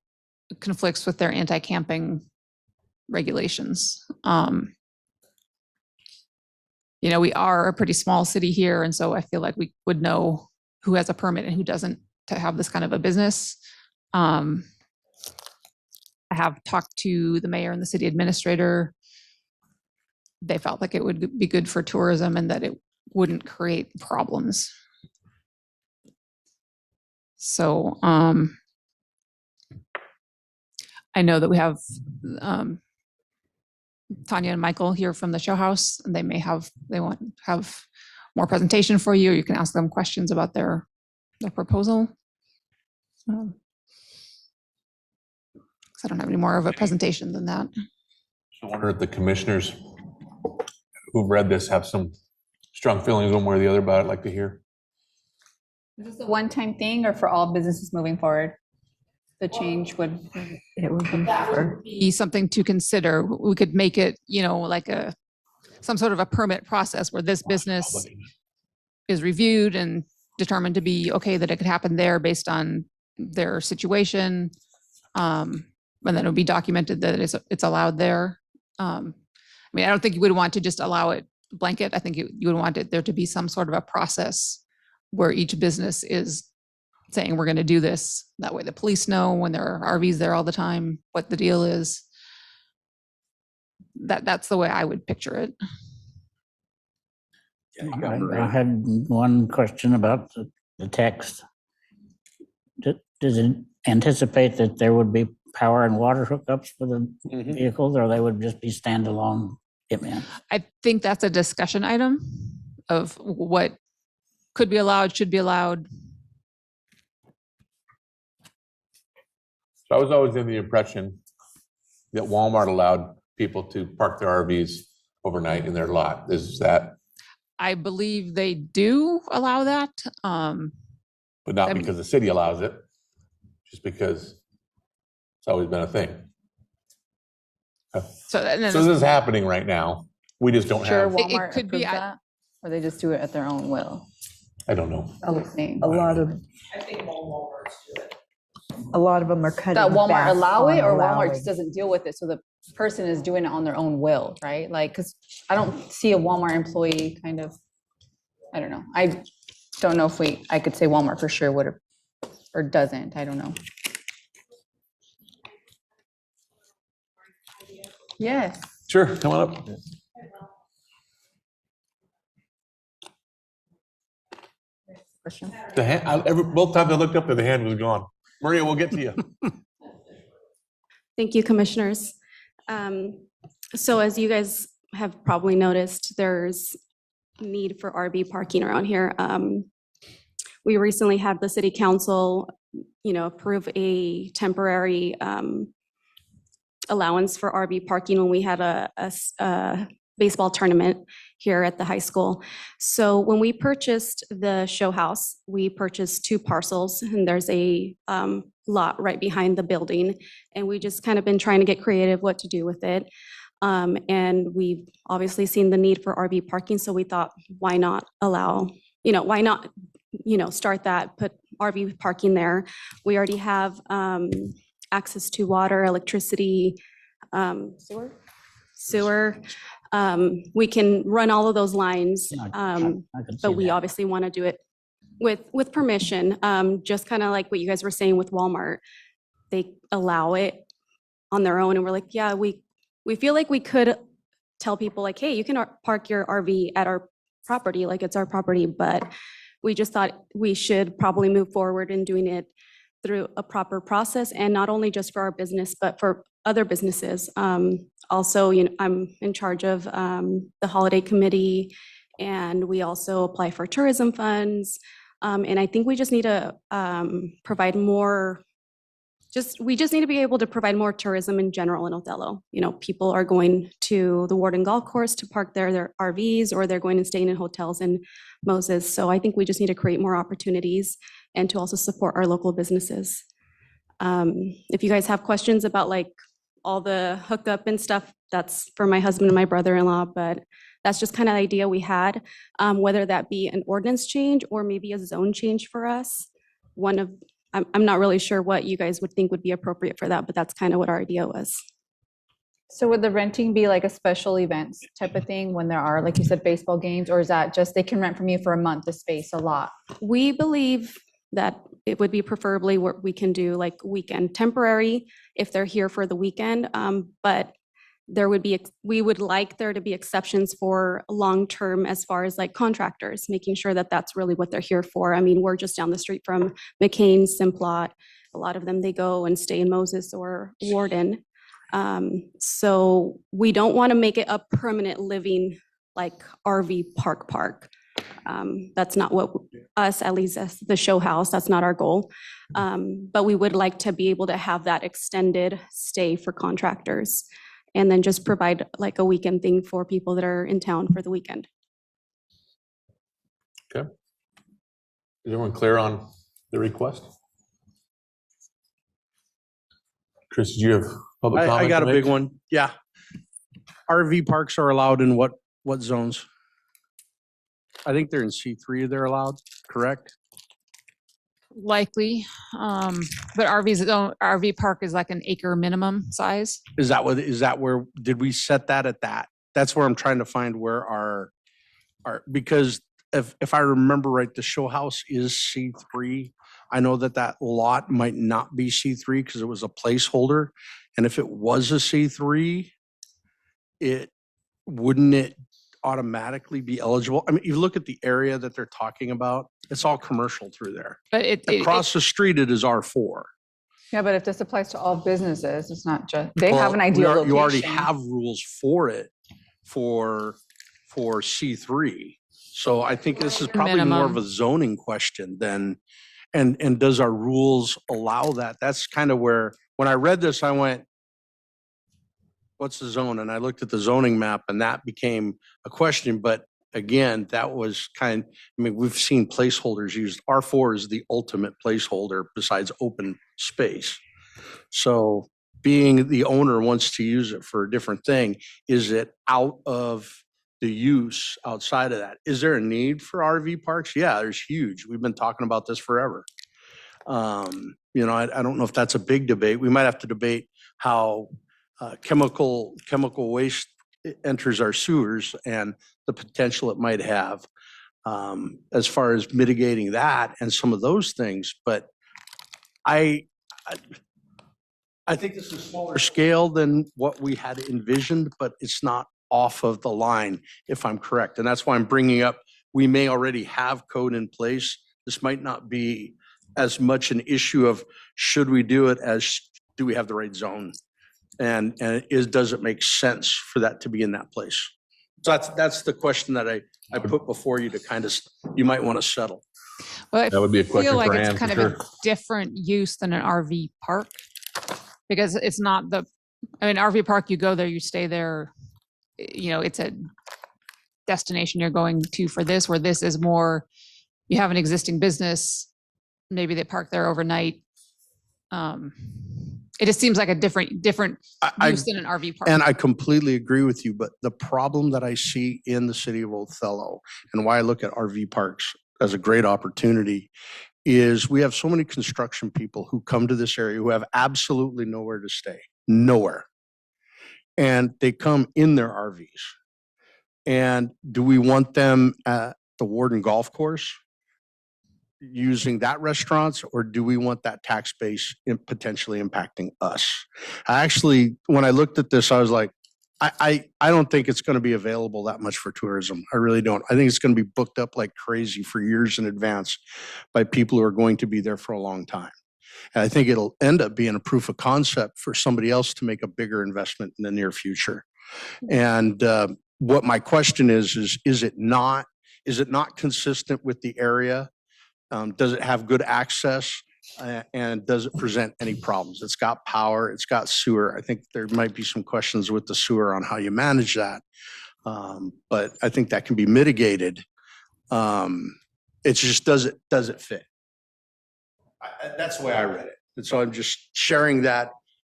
conflicts with their anti-camping regulations. You know, we are a pretty small city here, and so I feel like we would know who has a permit and who doesn't to have this kind of a business. I have talked to the mayor and the city administrator. They felt like it would be good for tourism and that it wouldn't create problems. So I know that we have Tanya and Michael here from the show house, and they want to have more presentation for you. You can ask them questions about their proposal. So I don't have any more of a presentation than that. I wonder if the commissioners who've read this have some strong feelings one way or the other about it. I'd like to hear. Is this a one-time thing or for all businesses moving forward? The change would, It would be for, Be something to consider. We could make it, like some sort of a permit process where this business is reviewed and determined to be okay that it could happen there based on their situation. And then it would be documented that it's allowed there. I don't think you would want to just allow it blanket. I think you would want there to be some sort of a process where each business is saying we're going to do this. That way the police know when there are RVs there all the time, what the deal is. That's the way I would picture it. I had one question about the text. Does it anticipate that there would be power and water hookups for the vehicles, or they would just be standalone hitmen? I think that's a discussion item of what could be allowed, should be allowed. So I was always in the impression that Walmart allowed people to park their RVs overnight in their lot. Is that, I believe they do allow that. but not because the city allows it, just because it's always been a thing. So, and then So this is happening right now. We just don't sure have, Walmart could be, approves that, or they just do it at their own will. I don't know. a lot of, I think all Walmarts do it. a lot of them are cutting That Walmart back allow it, on or Walmart allowing. just doesn't deal with it, so the person is doing it on their own will, right? Like, because I don't see a Walmart employee kind of, I don't know. I don't know if I could say Walmart for sure would or doesn't. I don't know. Yes. Sure, come on up. Question. The hand, both times I looked up there, the hand was gone. Maria, we'll get to you. Thank you, commissioners. So as you guys have probably noticed, there's need for RV parking around here. We recently had the city council, approve a temporary allowance for RV parking when we had a baseball tournament here at the high school. So when we purchased the show house, we purchased 2 parcels, and there's a lot right behind the building. And we just kind of been trying to get creative what to do with it. And we've obviously seen the need for RV parking, so we thought, why not allow, why not, start that, put RV parking there. We already have access to water, electricity, sewer. We can run all of those lines, I can see but we that. obviously want to do it with permission, just kind of like what you guys were saying with Walmart. They allow it on their own, and we're like, yeah, we feel like we could tell people like, hey, you can park your RV at our property, like it's our property, but we just thought we should probably move forward in doing it through a proper process, and not only just for our business, but for other businesses. Also, I'm in charge of the holiday committee, and we also apply for tourism funds. And I think we just need to provide more, we just need to be able to provide more tourism in general in Othello. People are going to the Warden Golf Course to park their RVs, or they're going and staying in hotels in Moses. So I think we just need to create more opportunities and to also support our local businesses. If you guys have questions about like all the hookup and stuff, that's for my husband and my brother-in-law, but that's just kind of the idea we had, whether that be an ordinance change or maybe a zone change for us. I'm not really sure what you guys would think would be appropriate for that, but that's kind of what our idea was. So would the renting be like a special events type of thing when there are, like you said, baseball games, or is that just they can rent from you for a month, the space, a lot? We believe that it would be preferably what we can do like weekend temporary if they're here for the weekend. But there would be, we would like there to be exceptions for long-term as far as like contractors, making sure that that's really what they're here for. I mean, we're just down the street from McCain, Simplot. A lot of them, they go and stay in Moses or Warden. So we don't want to make it a permanent living like RV park. That's not what us, at least as the show house, that's not our goal. But we would like to be able to have that extended stay for contractors and then just provide like a weekend thing for people that are in town for the weekend. Okay. Is everyone clear on the request? Chris, did you have public comment? I got to a big make? one. Yeah. RV parks are allowed in what zones? I think they're in C3, they're allowed, correct? Likely, but RV park is like an acre minimum size. Is that where, did we set that at that? That's where I'm trying to find where our, because if I remember right, the show house is C3. I know that lot might not be C3 because it was a placeholder. And if it was a C3, wouldn't it automatically be eligible? I mean, you look at the area that they're talking about, it's all commercial through there. But Across the street, it is R4. Yeah, but if this applies to all businesses, it's not just, they Well, have an ideal location. You already have rules for it for C3. So I think this is probably more of a zoning question than, and does our rules allow that? That's kind of where, when I read this, I went, what's the zone? And I looked at the zoning map and that became a question. But again, that was I mean, we've seen placeholders used. R4 is the ultimate placeholder besides open space. So being the owner wants to use it for a different thing, is it out of the use outside of that? Is there a need for RV parks? Yeah, there's huge. We've been talking about this forever. You know, I don't know if that's a big debate. We might have to debate how chemical waste enters our sewers and the potential it might have as far as mitigating that and some of those things. But I think this is smaller scale than what we had envisioned, but it's not off of the line, if I'm correct. And that's why I'm bringing up, we may already have code in place. This might not be as much an issue of should we do it as do we have the right zone? And does it make sense for that to be in that place? So that's the question that I put before you to kind of, you might want to settle. Well, That would be a question feel like for it's Ann, kind for of sure. a different use than an RV park because it's not RV park, you go there, you stay there, you know, it's a destination you're going to for this, where this is more, you have an existing business, maybe they park there overnight. It just seems like a different use than an RV park. And I completely agree with you, but the problem that I see in the city of Othello and why I look at RV parks as a great opportunity is we have so many construction people who come to this area who have absolutely nowhere to stay, nowhere. And they come in their RVs. And do we want them at the Warden Golf Course using that restaurants, or do we want that tax base potentially impacting us? I actually, when I looked at this, I was like, I don't think it's going to be available that much for tourism. I really don't. I think it's going to be booked up like crazy for years in advance by people who are going to be there for a long time. And I think it'll end up being a proof of concept for somebody else to make a bigger investment in the near future. And what my question is it not consistent with the area? Does it have good access? And does it present any problems? It's got power, it's got sewer. I think there might be some questions with the sewer on how you manage that. But I think that can be mitigated. It's just, does it fit? That's the way I read it. And so I'm just sharing that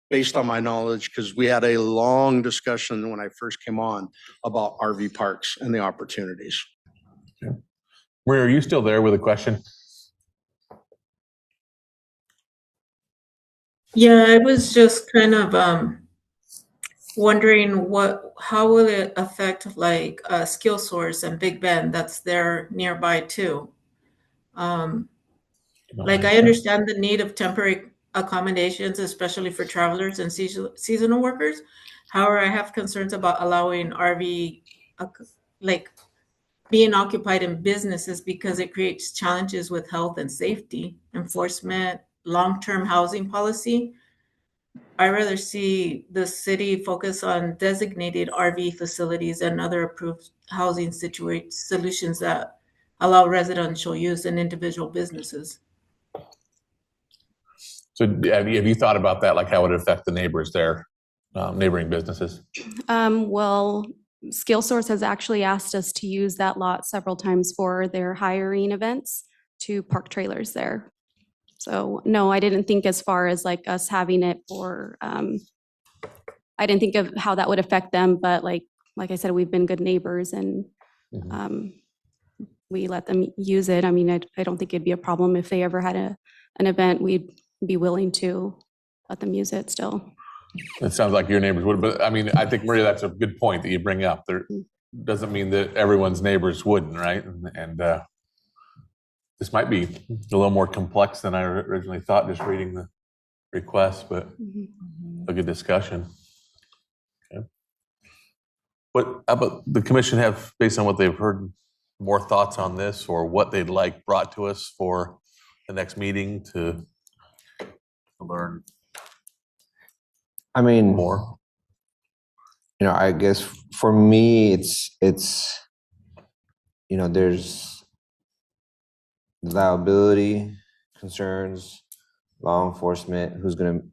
based on my knowledge, because we had a long discussion when I first came on about RV parks and the opportunities. Okay. Maria, are you still there with a question? Yeah, I was just kind of wondering how will it affect like Skill Source and Big Bend that's there nearby too? Like I understand the need of temporary accommodations, especially for travelers and seasonal workers. However, I have concerns about allowing RV, like being occupied in businesses because it creates challenges with health and safety, enforcement, long-term housing policy. I rather see the city focus on designated RV facilities and other approved housing solutions that allow residential use and individual businesses. So have you thought about that, like how it would affect the neighbors there, neighboring businesses? Well, Skill Source has actually asked us to use that lot several times for their hiring events to park trailers there. So no, I didn't think as far as like us having it for, I didn't think of how that would affect them, but like I said, we've been good neighbors and we let them use it. I mean, I don't think it'd be a problem if they ever had an event, we'd be willing to let them use it still. It sounds like your neighbors would, but I mean, I think Maria, that's a good point that you bring up. There doesn't mean that everyone's neighbors wouldn't, right? And this might be a little more complex than I originally thought, just reading the request, but a good discussion. Okay. What about the commission have, based on what they've heard, more thoughts on this or what they'd like brought to us for the next meeting to learn I mean, more? you know, I guess for me, it's you know, there's liability concerns, law enforcement, who's going to,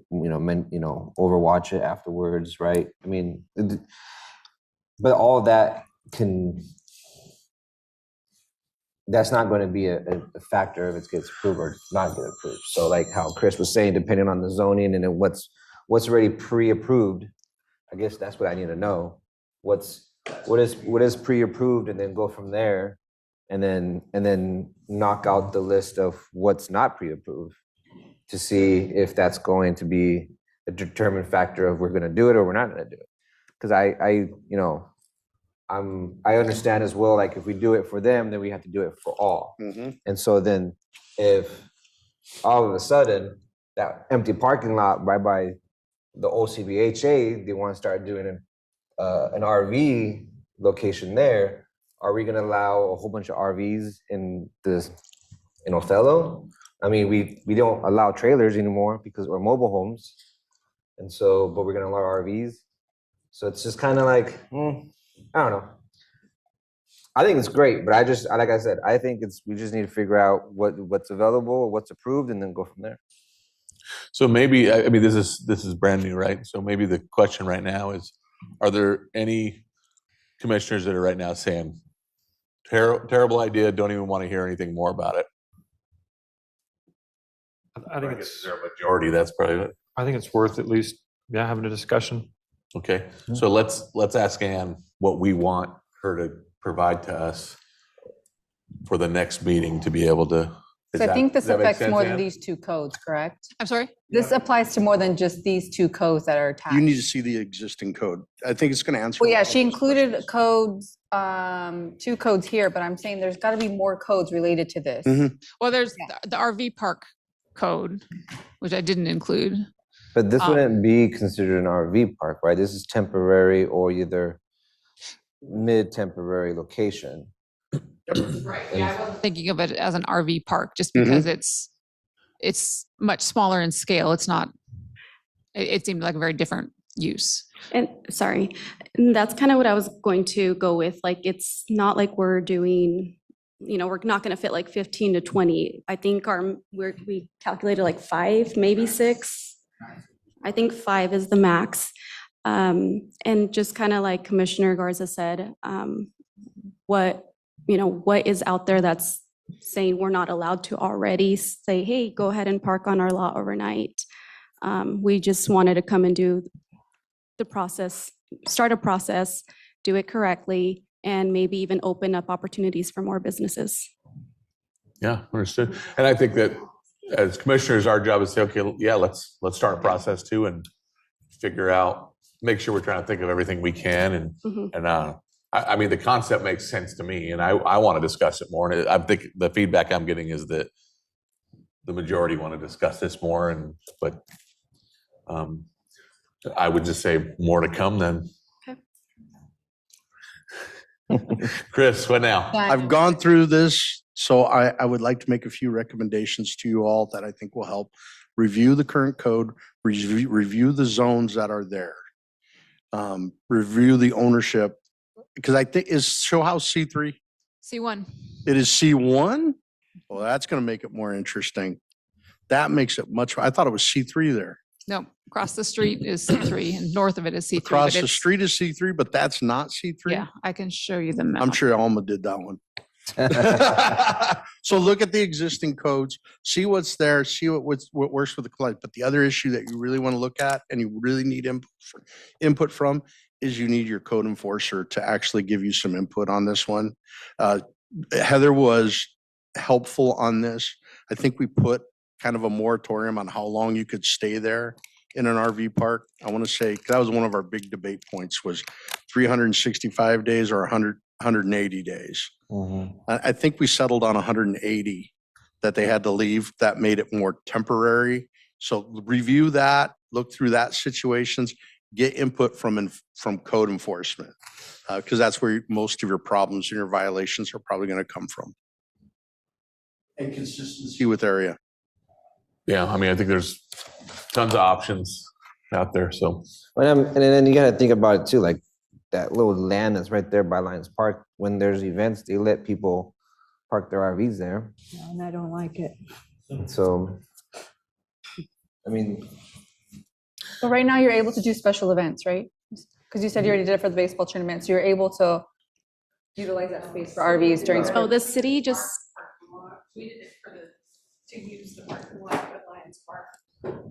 overwatch it afterwards, right? I mean, but all that that's not going to be a factor if it gets approved or not get approved. So like how Chris was saying, depending on the zoning and then what's already pre-approved, I guess that's what I need to know. What is pre-approved, and then go from there, and then knock out the list of what's not pre-approved to see if that's going to be a determined factor of we're going to do it or we're not going to do it. Because I understand as well, like if we do it for them, then we have to do it for all. And so then if all of a sudden that empty parking lot right by the OCBHA, they want to start doing an RV location there, are we going to allow a whole bunch of RVs in Othello? I mean, we don't allow trailers anymore or mobile homes. And so, but we're going to allow RVs. So it's just kind of like, I don't know. I think it's great, but like I said, I think we just need to figure out what's available, what's approved, and then go from there. So maybe, I mean, this is brand new, right? So maybe the question right now is, are there any commissioners that are right now saying, terrible idea, don't even want to hear anything more about it? I think it's a majority, that's probably it. I think it's worth at least having a discussion. Okay, so let's ask Ann what we want her to provide to us for the next meeting to be able to. So I think this affects more than these two codes, correct? I'm sorry? This applies to more than just these two codes that are attached. You need to see the existing code. I think it's going to answer. Well, yeah, all she those included questions. codes, 2 codes here, but I'm saying there's got to be more codes related to this. Well, there's the RV park code, which I didn't include. But this wouldn't be considered an RV park, right? This is temporary or either mid-temporary location. Right, yeah, I wasn't Thinking of it as an RV park just because it's much smaller in scale. It's not, it seemed like a very different use. And sorry, and that's kind of what I was going to go with. Like, it's not like we're doing, we're not going to fit like 15 to 20. I think we calculated like 5, maybe 6. I think 5 is the max. And just kind of like Commissioner Garza said, what is out there that's saying we're not allowed to already say, hey, go ahead and park on our lot overnight. We just wanted to come and do the process, start a process, do it correctly, and maybe even open up opportunities for more businesses. Yeah, understood. And I think that as commissioners, our job is to say, okay, yeah, let's start a process too and figure out make sure we're trying to think of everything we can. Mhm. And I mean, the concept makes sense to me, and I want to discuss it more. And I think the feedback I'm getting is that the majority want to discuss this more. But I would just say more to come then. Chris, what now? I've gone through this, so I would like to make a few recommendations to you all that I think will help. Review the current code, review the zones that are there. Review the ownership, because I think, is show house C3? C1. It is C1? Well, that's going to make it more interesting. That makes it much, I thought it was C3 there. No, across the street is C3 and north of it is C3. Across but the it's- street is C3, but that's not C3? Yeah, I can show you the map. I'm sure Alma did that one. So look at the existing codes, see what's there, see what works with the client. But the other issue that you really want to look at and you really need input from is you need your code enforcer to actually give you some input on this one. Heather was helpful on this. I think we put kind of a moratorium on how long you could stay there in an RV park. I want to say, 'cause that was one of our big debate points, was 365 days or 180 days. I think we settled on 180 that they had to leave. That made it more temporary. So review that, look through that situations, get input from code enforcement, because that's where most of your problems and your violations are probably going to come from. And consistency with area. Yeah, I mean, I think there's tons of options out there. So, And then you got to think about it too, like that little land that's right there by Lions Park. When there's events, they let people park their RVs there. And I don't like it. So, I mean, So right now you're able to do special events, right? Because you said you already did it for the baseball tournament, so you're able to utilize that space for RVs during Oh, spring. the city just, We did it to use the parking lot at Lions Park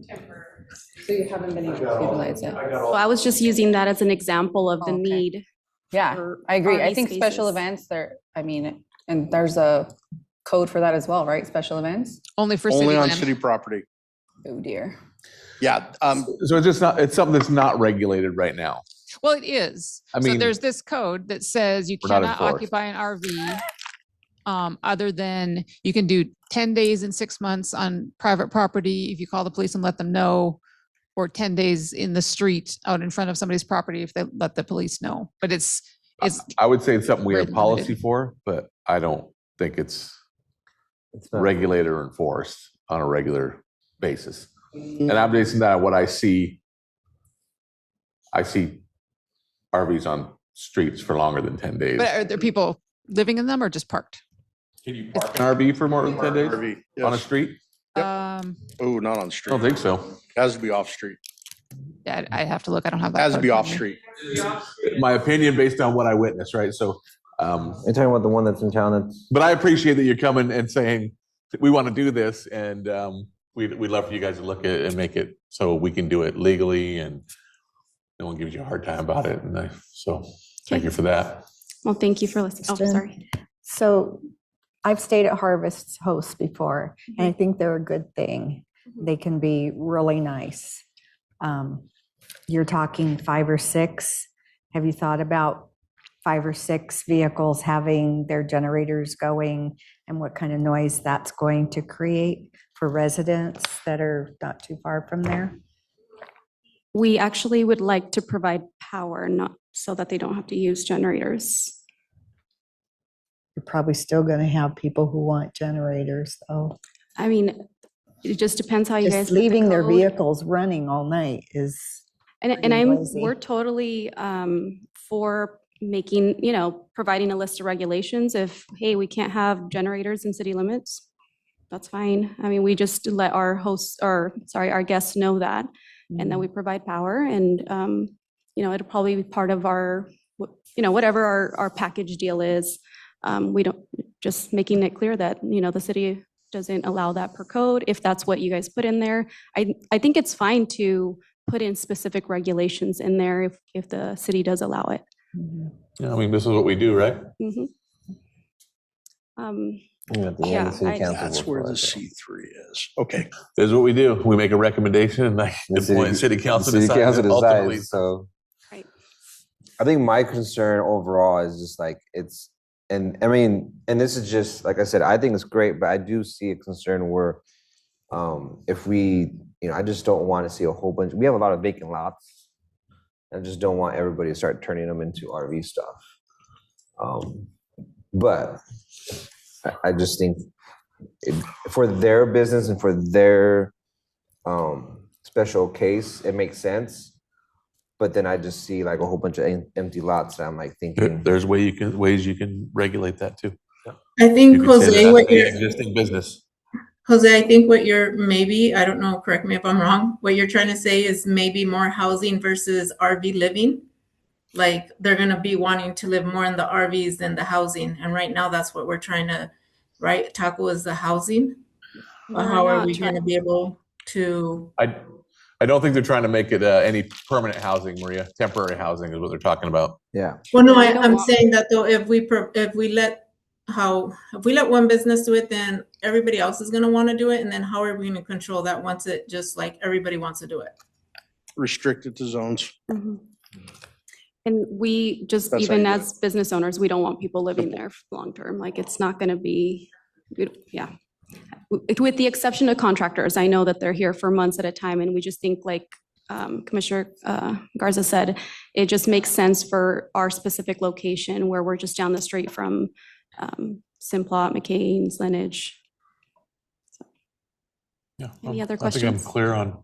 temporarily. So you haven't been able to utilize it. well, I was just using that as an example of the Okay. need. Yeah, for I agree. I RV think special spaces. events there, I mean, and there's a code for that as well, right? Special events? Only for city Only on land. city property. Oh dear. Yeah. so it's something that's not regulated right now. Well, it is. I So mean, there's this code that says you we're not cannot enforced. occupy an RV other than you can do 10 days in 6 months on private property if you call the police and let them know, or 10 days in the street out in front of somebody's property if they let the police know. But it's I would say it's something we very have policy limited. for, but I don't think it's it's not. regulated or enforced on a regular basis. And I'm basing that on what I see. I see RVs on streets for longer than 10 days. But are there people living in them or just parked? Can you park an RV for more than 10 days RV, on a yes. street? Oh, not on I street. don't think so. It has to be off street. Yeah, I have to look. I don't have that. Has to code be in off me. street. My opinion based on what I witnessed, right? So, You're talking about the one that's in town that's. but I appreciate that you're coming and saying we want to do this, and we'd love for you guys to look at it and make it so we can do it legally, and no one gives you a hard time about it. And so, thank you for that. Well, thank you for listening. Oh, Kristen? sorry. So I've stayed at Harvest Hosts before, and I think they're a good thing. They can be really nice. You're talking 5 or 6. Have you thought about 5 or 6 vehicles having their generators going and what kind of noise that's going to create for residents that are not too far from there? We actually would like to provide power, not so that they don't have to use generators. You're probably still going to have people who want generators, though. I mean, it just depends how you guys. Just put the leaving their code. vehicles running all night is, And pretty noisy. we're totally for making, providing a list of regulations. If, hey, we can't have generators in city limits, that's fine. I mean, we just let our hosts, our guests know that, and then we provide power, and, it'll probably be part of our, whatever our package deal is. We don't, just making it clear that, the city doesn't allow that per code, if that's what you guys put in there. I think it's fine to put in specific regulations in there if the city does allow it. Yeah, I mean, this is what we do, right? Mhm. At the Yeah, end, the city I- council That's will where the authorize it. C3 is. Okay. This is what we do. We make a recommendation, and the The city council the city council decides. Ultimately, decides, so I think my concern overall is just like and I mean, and this is just like I said, I think it's great, but I do see a concern where if we, I just don't want to see a whole bunch. We have a lot of vacant lots. I just don't want everybody to start turning them into RV stuff. But I just think for their business and for their special case, it makes sense. But then I just see like a whole bunch of empty lots that I'm like thinking. There's ways you can regulate that too. I think, You could say Jose, that what any you're, existing business. Jose, I think what you're maybe, I don't know, correct me if I'm wrong, what you're trying to say is maybe more housing versus RV living. Like they're gonna be wanting to live more in the RVs than the housing. And right now that's what we're trying to, right, tackle is the housing. But We're how are not we gonna be able to? I don't think they're trying to make it any permanent housing, Maria. Temporary housing is what they're talking about. Yeah. Well, no, We don't I'm want- saying that though, if we let one business do it, then everybody else is gonna wanna do it. And then how are we gonna control that once it just like everybody wants to do it? Restricted to zones. Mhm. And we just, That's how even you do as business owners, we don't want people living there long term. Like it's not going to be, yeah. With the exception of contractors, I know that they're here for months at a time, and we just think, like Commissioner Garza said, it just makes sense for our specific location where we're just down the street from Simplot, McCain's, Lineage. Yeah. Any other I think I'm questions? clear on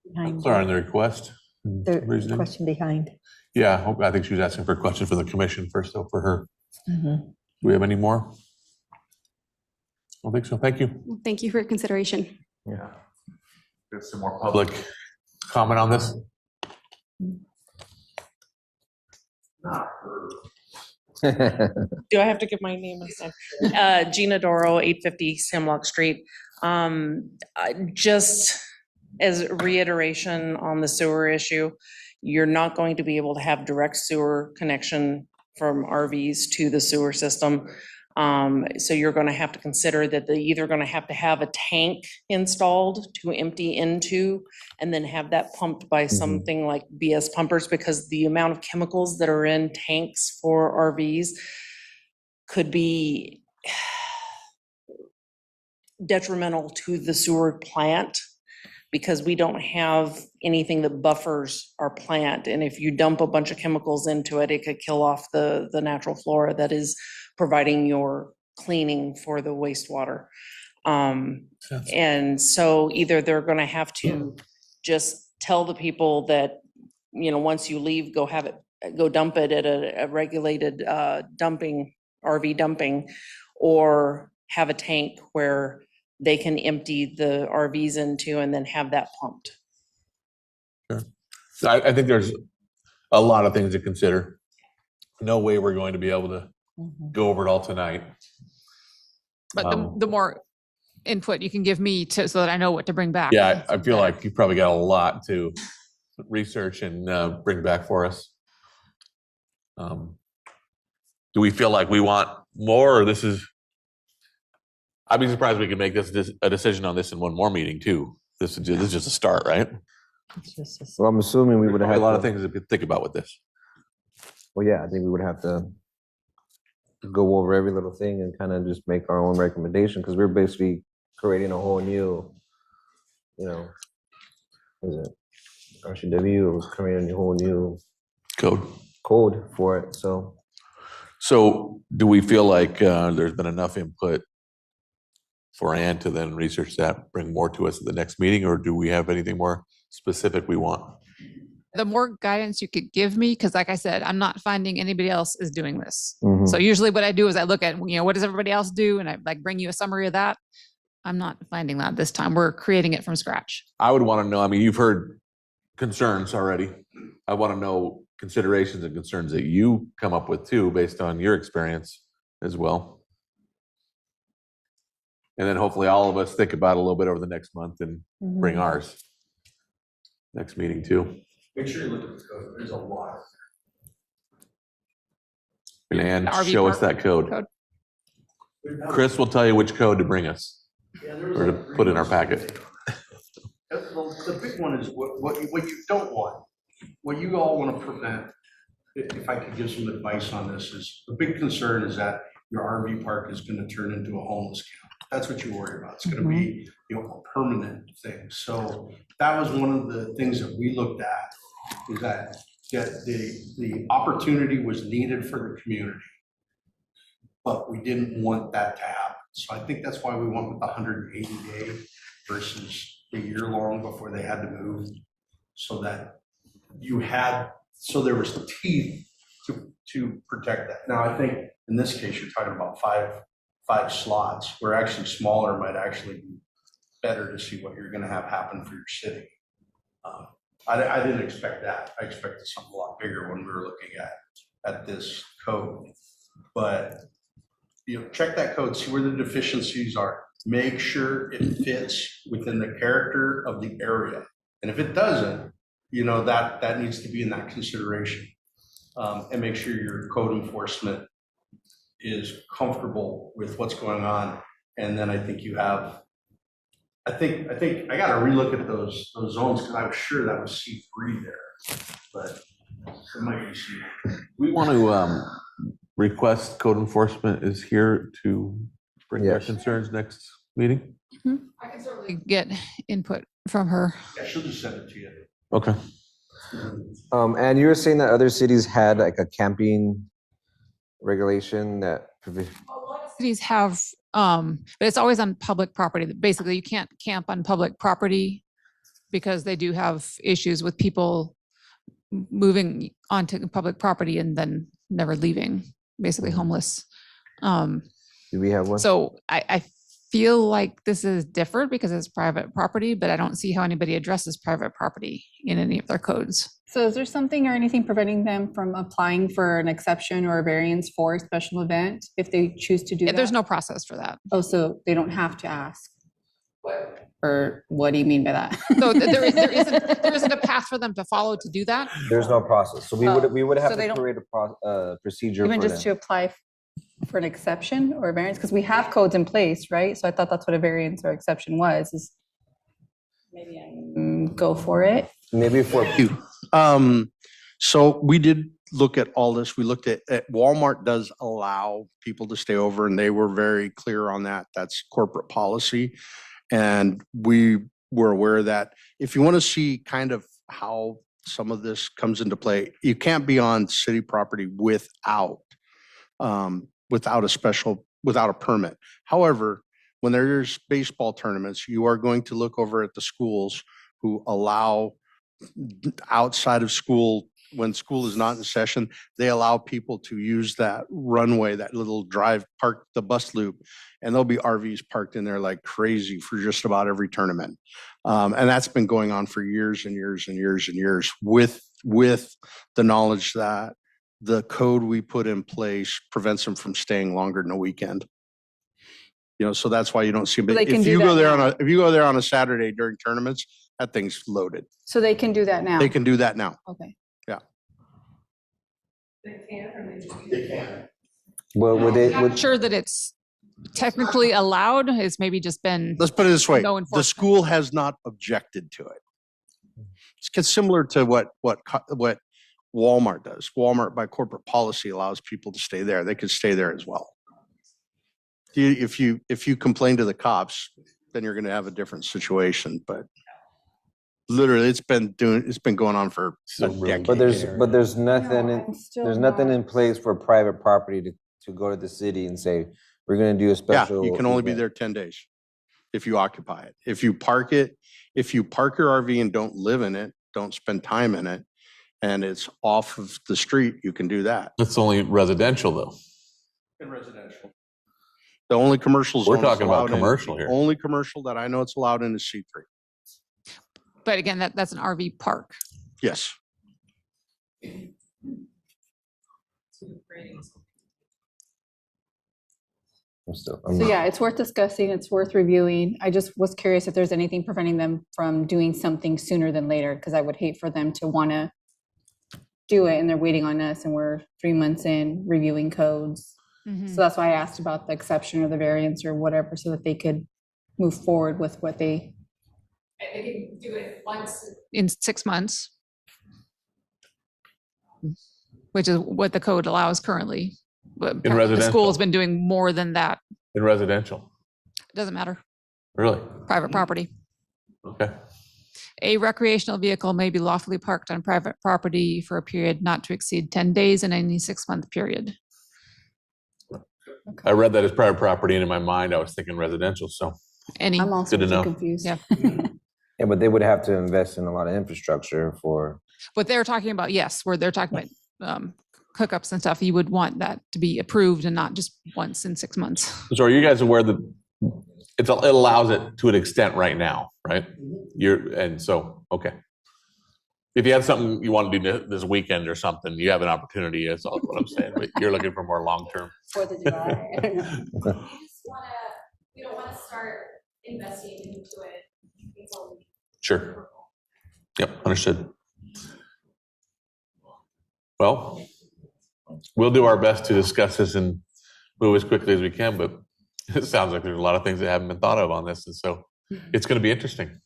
the request. and The reasoning. question behind. Yeah, I think she was asking for a question for the commission first, though, for her. Mhm. Do we have any more? I don't think so. Thank you. Well, thank you for your consideration. Yeah. Got some more public comment on this? Do I have to give my name and stuff? Gina Doro, 850 Hemlock Street. Just as reiteration on the sewer issue, you're not going to be able to have direct sewer connection from RVs to the sewer system. So you're going to have to consider that they're either going to have a tank installed to empty into and then have that pumped by something like BS pumpers, because the amount of chemicals that are in tanks for RVs could be detrimental to the sewer plant, because we don't have anything that buffers our plant. And if you dump a bunch of chemicals into it, it could kill off the natural flora that is providing your cleaning for the wastewater. And so either they're gonna have to just tell the people that, once you leave, go dump it at a regulated RV dumping, or have a tank where they can empty the RVs into and then have that pumped. Sure. So I think there's a lot of things to consider. No way we're going to be able to go over it all tonight. But the more input you can give me so that I know what to bring back. Yeah, I feel like you've probably got a lot to research and bring back for us. Do we feel like we want more, or this is? I'd be surprised we could make a decision on this in one more meeting too. This is just a start, right? Well, I'm assuming we would There's have a lot of things to think about with this. Well, yeah, I think we would have to go over every little thing and kind of just make our own recommendation, because we're basically creating a whole new, what is it? RCW was creating a whole new code for it. So do we feel like there's been enough input for Ann to then research that, bring more to us at the next meeting, or do we have anything more specific we want? The more guidance you could give me, because like I said, I'm not finding anybody else is doing this. Mhm. So usually what I do is I look at, what does everybody else do? And I bring you a summary of that. I'm not finding that this time. We're creating it from scratch. I would want to know, you've heard concerns already. I want to know considerations and concerns that you come up with too, based on your experience as well. And then hopefully all of us think about it a little bit over the next month and bring ours next meeting too. Make sure you look at the code. There's a lot. And RV show us park that code. Chris will tell you which code to bring us or to put in our packet. The big one is what you don't want, what you all want to prevent if I could give some advice on this, is the big concern is that your RV park is gonna turn into a homeless camp. That's what you worry about. It's gonna be, a permanent thing. So that was one of the things that we looked at, is that the opportunity was needed for the community, but we didn't want that to happen. So I think that's why we went with the 180-day versus a year long before they had to move, so that there was teeth to protect that. Now, I think in this case, you're talking about five slots, where actually smaller might actually be better to see what you're gonna have happen for your city. I didn't expect that. I expected something a lot bigger when we were looking at this code. But, check that code, see where the deficiencies are. Make sure it fits within the character of the area. And if it doesn't, that needs to be in that consideration. And make sure your code enforcement is comfortable with what's going on. And then I think you have, I think I got to relook at those zones, because I was sure that was C3 there, but it might be C. We want to request code enforcement is here to bring their Yes. concerns next meeting. I can certainly get input from her. Yeah, she'll just send it to you. Okay. And you were saying that other cities had like a camping regulation that. Cities have, but it's always on public property. Basically, you can't camp on public property because they do have issues with people moving onto public property and then never leaving, basically homeless. Do we have one? So I feel like this is different because it's private property, but I don't see how anybody addresses private property in any of their codes. So is there something or anything preventing them from applying for an exception or a variance for a special event if they choose to do that? There's no process for that. Oh, so they don't have to ask? Or what do you mean by that? So there isn't a path for them to follow to do that. There's no process. So we would have So they to don't- create a procedure Even for just them. to apply for an exception or a variance? Because we have codes in place, right? So I thought that's what a variance or exception was, is maybe go for it. Maybe for So we did look at all this. We looked at Walmart does allow people to stay over, and they were very clear on that. That's corporate policy. And we were aware of that. If you want to see kind of how some of this comes into play, you can't be on city property without a permit. However, when there's baseball tournaments, you are going to look over at the schools who allow outside of school, when school is not in session, they allow people to use that runway, that little drive park, the bus loop, and there'll be RVs parked in there like crazy for just about every tournament. And that's been going on for years and years and years and years, with the knowledge that the code we put in place prevents them from staying longer than a weekend. So that's why you don't see them. they can If do you that go there now. if you go there on a Saturday during tournaments, that thing's loaded. So they can do that now? They can do that now. Okay. They can, or They can. Well, would they? I'm not sure that it's technically allowed. It's maybe just been, Let's put it this way. No The enforcement. school has not objected to it. It's similar to what Walmart does. Walmart, by corporate policy, allows people to stay there. They could stay there as well. If you complain to the cops, then you're going to have a different situation. But literally, it's been going on for a decade. But there's nothing No, in, I'm still there's nothing not- in place for private property to go to the city and say, we're going to do a Yeah, special. you can only be event." there 10 days if you occupy it. If you park your RV and don't live in it, don't spend time in it, and it's off of the street, you can do that. That's only residential though. In residential. The only commercial zone. We're talking about commercial here. Only commercial that I know it's allowed in is C3. but again, that's an RV park. Yes. So yeah, it's worth discussing, it's worth reviewing. I just was curious if there's anything preventing them from doing something sooner than later, because I would hate for them to want to do it and they're waiting on us and we're 3 months in reviewing codes. So that's why I asked about the exception or the variance or whatever, so that they could move forward with what they. They can do it once. In 6 months. which is what the code allows currently. But In apparently the school's residential? been doing more than that. In residential? Doesn't matter. Really? Private property. Okay. A recreational vehicle may be lawfully parked on private property for a period not to exceed 10 days in any 6-month period. I read that as private property, and in my mind, I was thinking residential, so. Any. I'm also Good to know. confused. Yeah. Yeah, but they would have to invest in a lot of infrastructure for. What they're talking about, yes, where they're talking about hookups and stuff, you would want that to be approved and not just once in 6 months. So are you guys aware that it allows it to an extent right now, right? Okay. If you have something you want to do this weekend or something, you have an opportunity, that's all what I'm saying, but you're looking for more long-term. 4th of July. I don't know. We don't wanna start investing into it until we. Sure. Yep, understood. Well, we'll do our best to discuss this and move as quickly as we can, but it sounds like there's a lot of things that haven't been thought of on this, and so it's going to be interesting.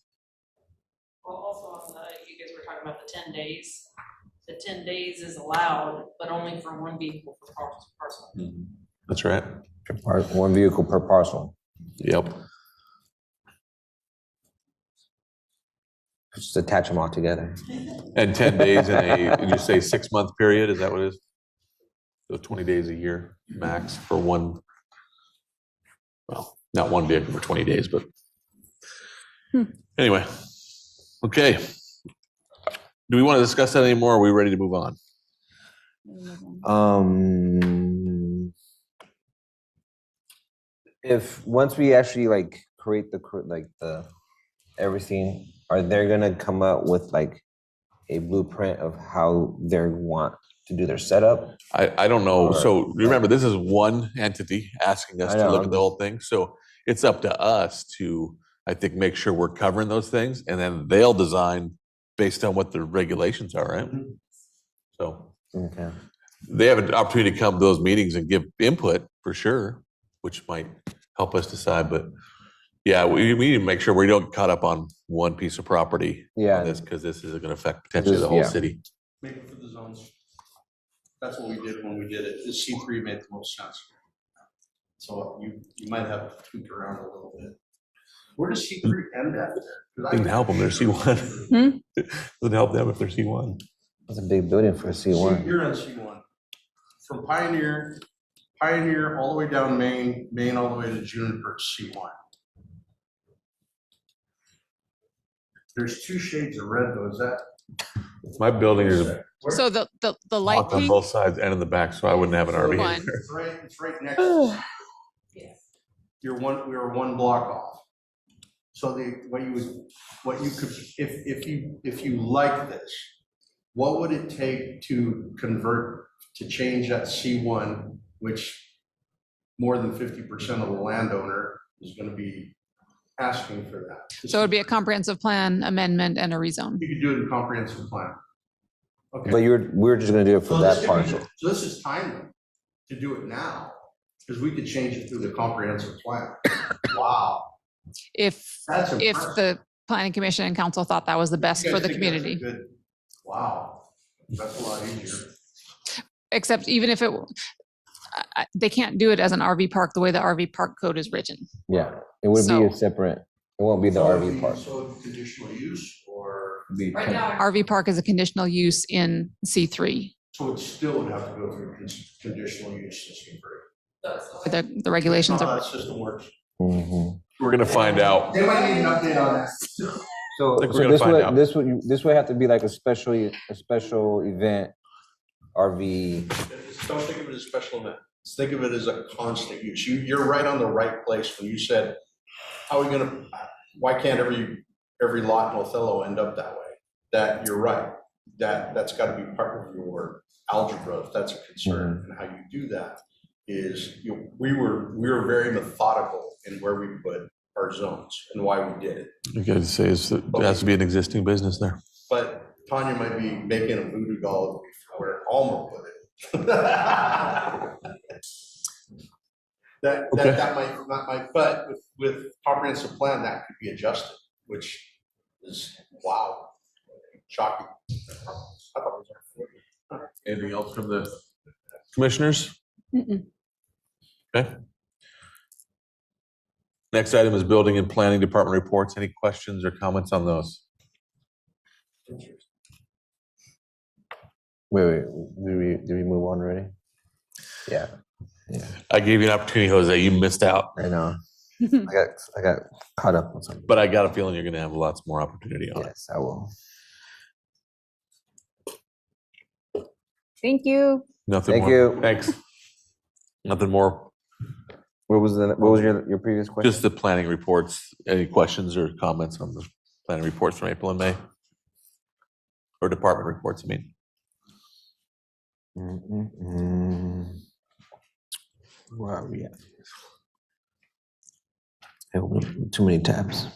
Well, also on you guys were talking about the 10 days. The 10 days is allowed, but only for one vehicle per parcel. That's right. One vehicle per parcel. Yep. Just attach them all together. And 10 days in did you say 6-month period? Is that what it is? So 20 days a year max for one, well, not one vehicle for 20 days, but anyway. Okay. Do we want to discuss that anymore? Or are we ready to move on? If once we actually like create the everything, are they gonna come up with like a blueprint of how they want to do their setup? I don't know. So remember, this is one entity asking us to look at the whole thing. So it's up to us to, I think, make sure we're covering those things, and then they'll design based on what the regulations are, right? So Okay. they have an opportunity to come to those meetings and give input for sure, which might help us decide. But yeah, we need to make sure we don't get caught up on one piece of property. Yeah. On this, because this is going to affect potentially the whole city. Make it for the zones. That's what we did when we did it. The C3 made the most sense. So you might have to tweak around a little bit. Where does C3 end at? Doesn't help them, they're C1. Doesn't help them if they're C1. That's a big building for a C1. You're on C1. From Pioneer all the way down Main all the way to Juniper, C1. There's 2 shades of red though, is that? My building is So the light blocked on pink, both sides and in the back, so I wouldn't have an RV. One. It's right next to we were 1 block off. So what you could, if you like this, what would it take to change that C1, which more than 50% of the landowner is going to be asking for that? so it would be a comprehensive plan amendment and a rezone. You could do it in comprehensive plan. Okay. But we're just gonna do it for that parcel. So this is timely to do it now, because we could change it through the comprehensive plan. Wow. If That's if impressive. the planning commission and council thought that was the best You for guys the think that's a community. good- Wow, that's a lot easier. Except even if they can't do it as an RV park the way the RV park code is written. Yeah, it would be So- a separate. It won't be the RV park. So conditional use or? Right now, RV park is a conditional use in C3. So it still would have to go through conditional use system. The regulations How are. that system works. Mhm. We're going to find out. They might need an update on that. So, think we're so gonna this find would out. this would have to be like a special event, RV. Just don't think of it as a special event. Just think of it as a constant use. You're right on the right place when you said, why can't every lot in Othello end up that way? That you're right. That's got to be part of your algebra if that's a concern. And how you do that is we were very methodical in where we put our zones and why we did it. You guys say it has to be an existing business there. But Tanya might be making a voodoo doll for where Alma put it. that might, but with comprehensive plan, that could be adjusted, which is, wow, shocking. I thought it was Anything else from the commissioners? Okay. Next item is building and planning department reports. Any questions or comments on those? Wait, did we move on already? Yeah. I gave you an opportunity, Jose. You missed out. I know. I got caught up on something. But I got a feeling you're going to have lots more opportunity on it. Yes, I will. Thank you. Nothing Thank more. you. Thanks. Nothing more. What was your previous question? Just the planning reports. Any questions or comments on the planning reports from April and May? Or department reports, I mean. Where are we at? Too many tabs.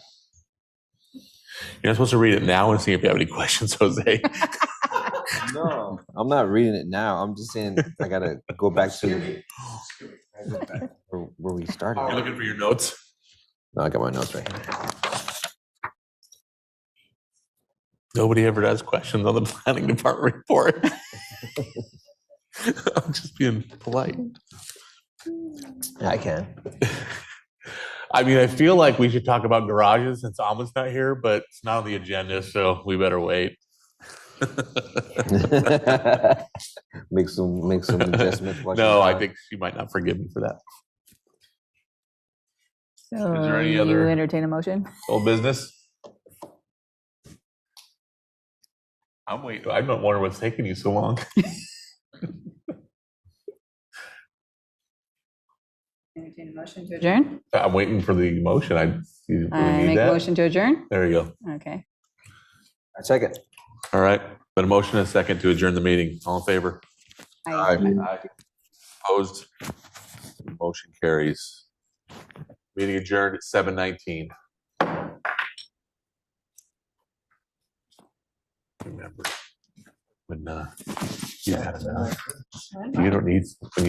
You're not supposed to read it now and see if you have any questions, Jose. No, I'm not reading it now. I'm just saying I gotta go back to where we started. You're looking for your notes? No, I got my notes right here. Nobody ever does questions on the planning department report. I'm just being polite. I can. I mean, I feel like we should talk about garages since Alma's not here, but it's not on the agenda, so we better wait. make some adjustments. No, I think she might not forgive me for that. So Is there any you other entertain a motion? old business? I'm waiting. I'm not wondering what's taking you so long. Entertain a motion to adjourn? I'm waiting for the motion. I make a motion to adjourn? There you go. Okay. I second. All right. But a motion and a second to adjourn the meeting. All in favor? Aye. Opposed? Motion carries. Meeting adjourned at 7:19. Remember when you don't need when you